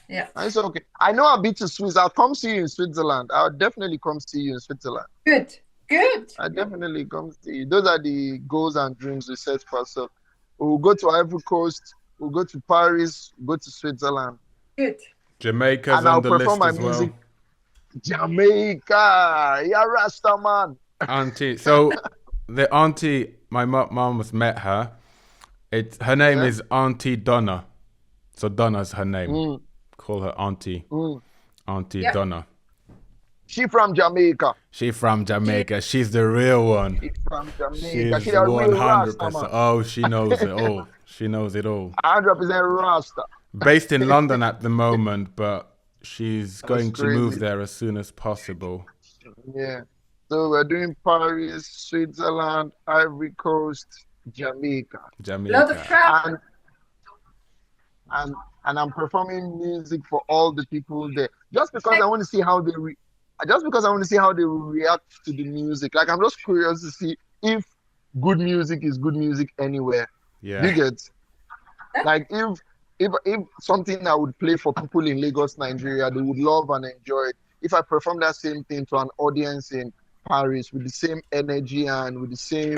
Yeah. It's okay. I know I'll be to Swiss. I'll come see you in Switzerland. I'll definitely come see you in Switzerland. Good. Good. I definitely come see you. Those are the goals and dreams we set for ourselves. We'll go to Ivory Coast. We'll go to Paris. We'll go to Switzerland. Good. Jamaica's And I'll on the perform list my as well. music. Jamaica. Yeah, Rasta man. Auntie. So the auntie, my mom has met her. Her name Yeah. is Auntie Donna. So Donna's her name. Mm, Call her Auntie. mm. Auntie Yeah. Donna. She from Jamaica. She from Jamaica. She's the real one. She from Jamaica. She's She a real 100%. Rasta man. Oh, she knows it all. She knows it all. 100% Rasta. Based in London at the moment, but she's going to move crazy. there as soon as possible. Yeah. So we're doing Paris, Switzerland, Ivory Coast, Jamaica. A lot of Jamaica. travel. And I'm performing music for all the people there. Just because I want to see how they react to the music. Like I'm just curious to see if good music is good music anywhere. You Yeah. get like if something I would play for people in Lagos, Nigeria, they would love and enjoy it. If I perform that same thing to an audience in Paris with the same energy and with the same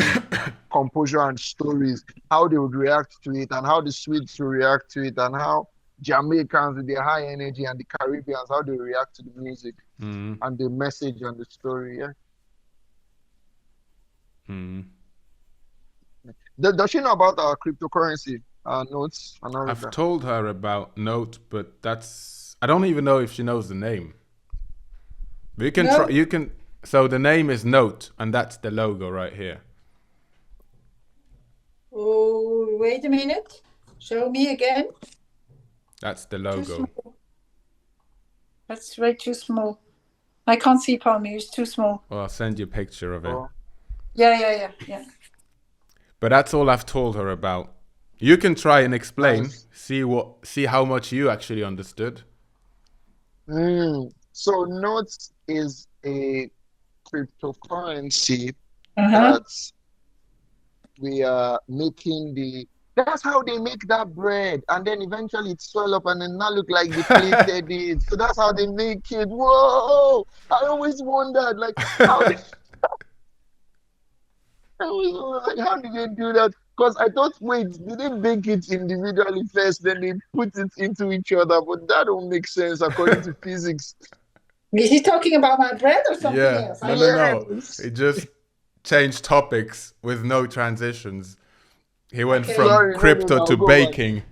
composure and stories, how they would react to it, and how the Swedes will react to it, and how Jamaicans with their high energy and the Caribbeans, how they react to the music Mm. and the message and the story. Yeah. Mm. Does she know about our cryptocurrency notes and all of I've that? told her about Note, but I don't even know if she knows the name. But you can No. try. You can. So the name is Note, and that's the logo right here. Oh, wait a minute. Show me again. That's the Too logo. small. That's way too small. I can't see Palmy. It's too small. Well, I'll send you a picture of it. Oh, Yeah. But that's all I've told her about. You can try and explain. Nice. See how much you actually understood. So Notes is a cryptocurrency Uh-huh. that we are making that's how they make that bread, and then eventually it swell up and then not look like they plated it. So that's how they make it. Whoa! I always wondered, like, how did how did they do that? Because I thought, wait, did they bake it individually first, then they put it into each other? But that don't make sense according to physics. Is he talking about my bread or something Yeah. else? No. Yes. It just changed topics with no transitions. He went Okay. from Sorry, no, crypto to go on. baking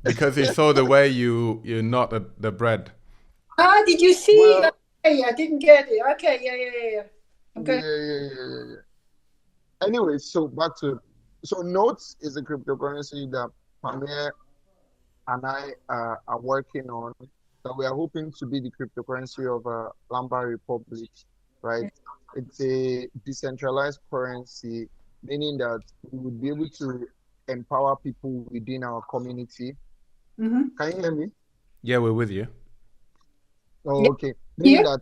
because he saw the way you knotted the bread. Ah, did you see? Well, Okay, I didn't get it. Okay, yeah. Okay. yeah. Anyway, so Notes is a cryptocurrency that Pamir and I are working on, that we are hoping to be the cryptocurrency of Lamba Republic, right? It's a decentralized currency, meaning that we would be able to empower people within our community. Mm-hmm. Can you hear me? Yeah, we're with you. Oh, Yeah. okay. Meaning Yeah. that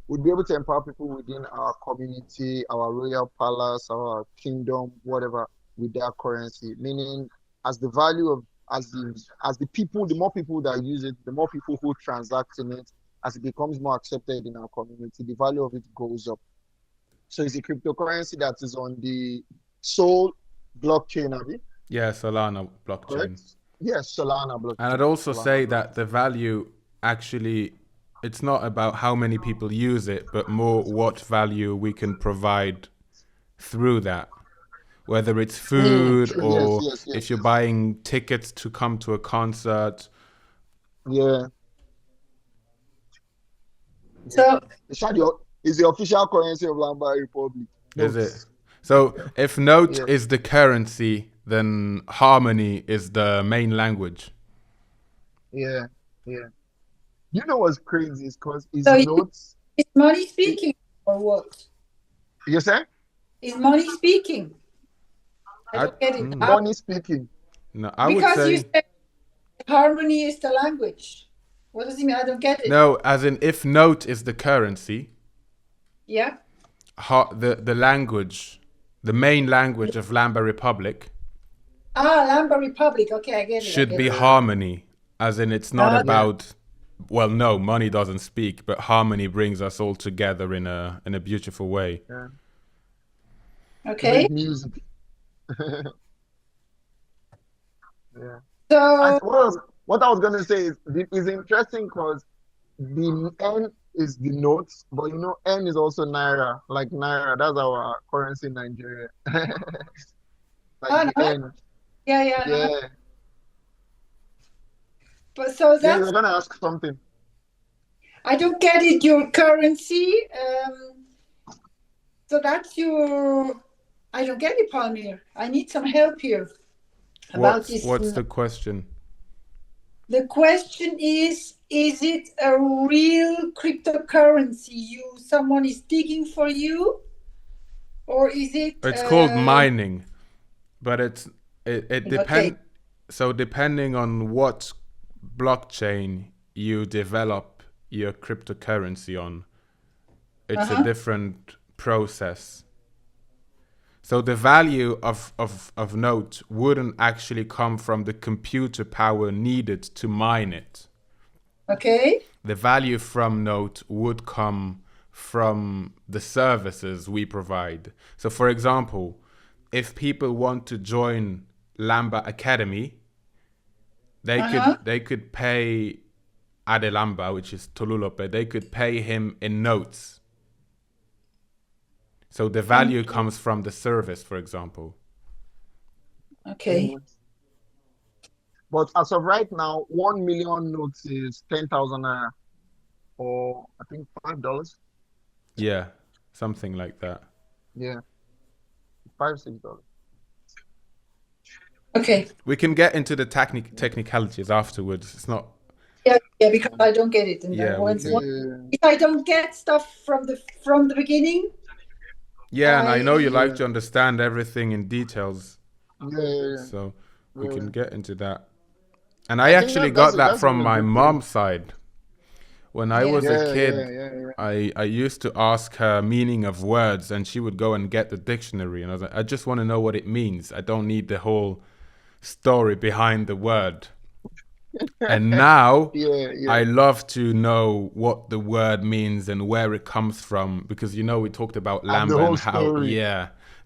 we'd be able to empower people within our community, our royal palace, our kingdom, whatever, with that currency. Meaning, as the value of as the people, the more people that use it, the more people who transact in it, as it becomes more accepted in our community, the value of it goes up. So it's a cryptocurrency that is on the Sol blockchain, Abi, Yeah, Solana blockchain. correct? Yes, Solana blockchain. And I'd also Solana say blockchain. that the value actually, it's not about how many people use it, but more what value we can provide through that. Whether it's food True. or Yes. if you're buying tickets to come to a concert. Yeah. So It's the official currency of Lamba Republic. Is Notes. it? So if Note Yeah. is the currency, then Harmony is the main language. Yeah. You know what's crazy is because it's So Notes. is money speaking or what? You say? Is money speaking? I don't get it. Money speaking. No, I would Because you say said harmony is the language. What does it mean? I don't get it. no. As in, if Note is the currency, Yeah. the language, the main language of Lamba Republic Lamba Republic. Okay, I get it. should be Harmony. As in, it's not Yeah. about. Well, no, money doesn't speak, but harmony brings us all together in a beautiful way. Yeah. Okay. Make music. Yeah. So What I was gonna say is interesting because the N is the notes, but you know N is also Naira. Like Naira, that's our currency in Nigeria. Like the no. N. yeah. Yeah. But so Yeah, that's you're gonna ask something. I don't get it. Your currency. So that's your. I don't get it, Palmir. I need some help here. About this. What's the question? The question is it a real cryptocurrency someone is digging for you? Or is it It's called mining, but it depends. Okay. So depending on what blockchain you develop your cryptocurrency on, it's a different process. So the value of note wouldn't actually come from the computer power needed to mine it. Okay. The value from note would come from the services we provide. So for example, if people want to join Lamba Academy, they could pay Adelamba, which is Tolulope, they could pay him in notes. So the value comes from the service, for example. Okay. But as of right now, 1 million notes is 10,000 naira, or I think $5. Yeah, something like that. Yeah, $5-6. Okay. We can get into the technicalities afterwards. It's not. Yeah, because I don't get it. And Yeah, if I don't get stuff from the beginning. Yeah, and I know you like to understand everything in details. Yeah. So we can get into that. And I actually got that from my mom's side. When I was a kid, I used to ask her meaning of words, and she would go and get the dictionary. And I was like, I just want to know what it means. I don't need the whole story behind the word. And now I love to know what the word means and where it comes from, because we talked about Lamba and how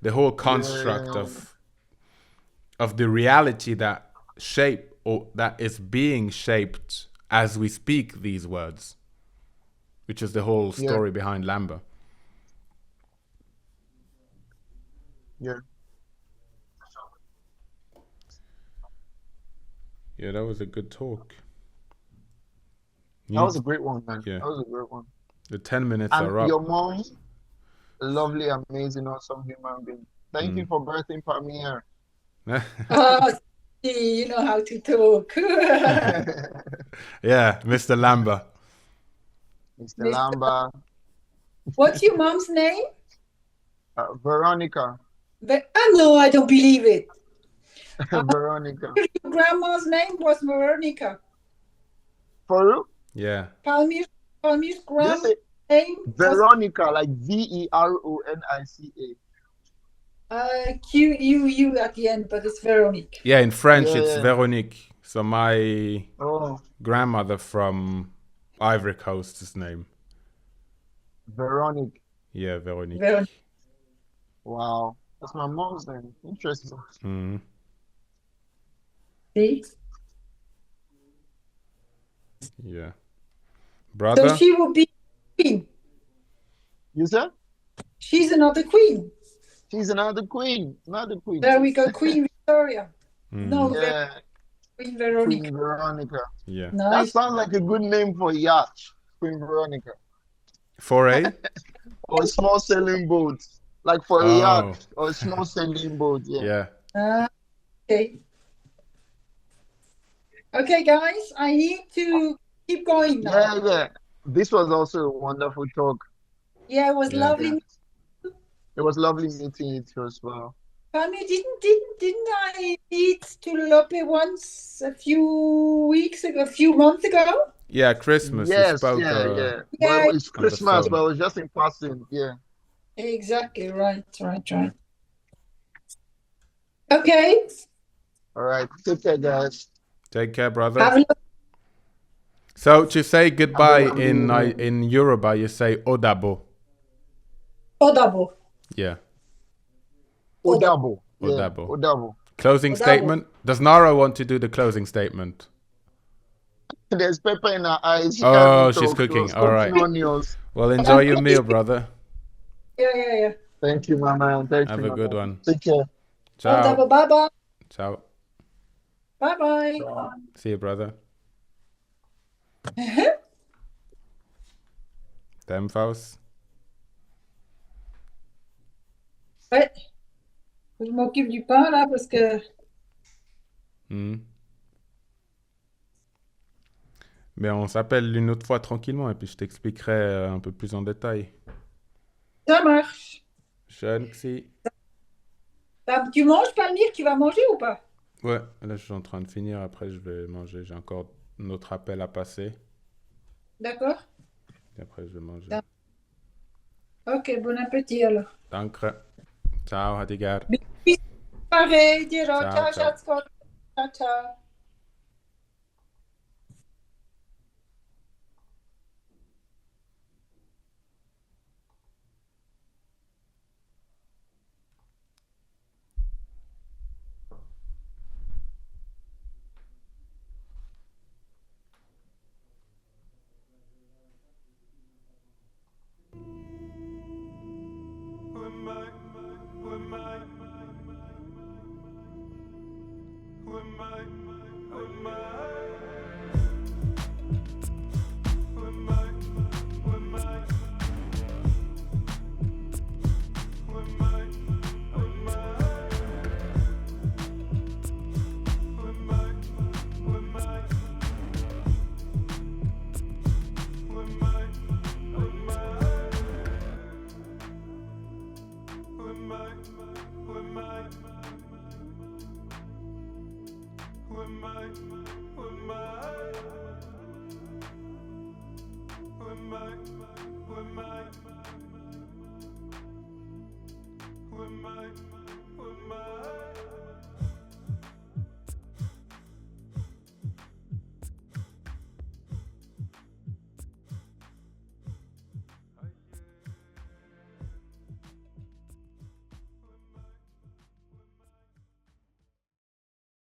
the whole construct of the reality that that is being shaped as we speak these words, which is the whole story behind Lamba. Yeah, that was a good talk. That was a great one, man. Yeah. That was a great one. The 10 minutes And are up. your mom, lovely, amazing, awesome human being. Thank you for birthing Pamir. Oh, you know how to talk. Yeah, Mr. Lamba. Mr. Lamba. What's your mom's name? Veronica. No, I don't believe it. Veronica. Your grandma's name was Veronica. For you? Yeah. Palmir's grandma's name Veronica, like Veronica. Q-U-U at the end, but it's Veronique. Yeah, in French it's Veronique. So my grandmother from Ivory Coast's name. Veronique. Yeah, Veronique. Wow. That's my mom's name. Interesting. Mm-hmm. See? Yeah. Brother? So she will be queen. You said? She's another queen. She's another queen. Another queen. There we go, Queen Victoria. No, Queen Veronica. Queen Veronica. Yeah. Nice. That sounds like a good name for a yacht. Queen Veronica. For a? Or a small sailing boat. Like for a yacht or a small sailing boat. Yeah. Okay. Okay, guys, I need to keep going now. Yeah. This was also a wonderful talk. Yeah, it was lovely. It was lovely meeting you too as well. Pamir, didn't I meet Tululope once a few months ago? Yeah, Christmas. Yes, spoke, Well, it's Christmas, but it was just in passing. Yeah. Exactly. Right. Okay. All right. Take care, guys. Take care, brother. So to say goodbye in Yoruba, you say Odabo. Odabo. Yeah. Odabo. Odabo. Odabo. Closing statement. Does Nara want to do the closing statement? There's pepper in her eyes. She's cooking. All right. Onions. Well, enjoy your meal, brother. Yeah. Thank you, my man. Have a good one. Take care. Ciao. Odabo, bye-bye. Ciao. Bye-bye. See you, brother. Faust. Ouais. Je m'occupe du pain là parce que. Mais on s'appelle une autre fois tranquillement et puis je t'expliquerai un peu plus en détail. Ça marche. Schön, si. Tu manges, Palmyre? Tu vas manger ou pas? Ouais, là je suis en train de finir. Après je vais manger. J'ai encore notre appel à passer. D'accord. Et après je vais manger. Ok, bon appétit alors. Danke. Ciao, Hadigar. Bis Pareil, dir auch. Ciao, Ciao, ciao. Schatzgott. Ciao, ciao. Who am I?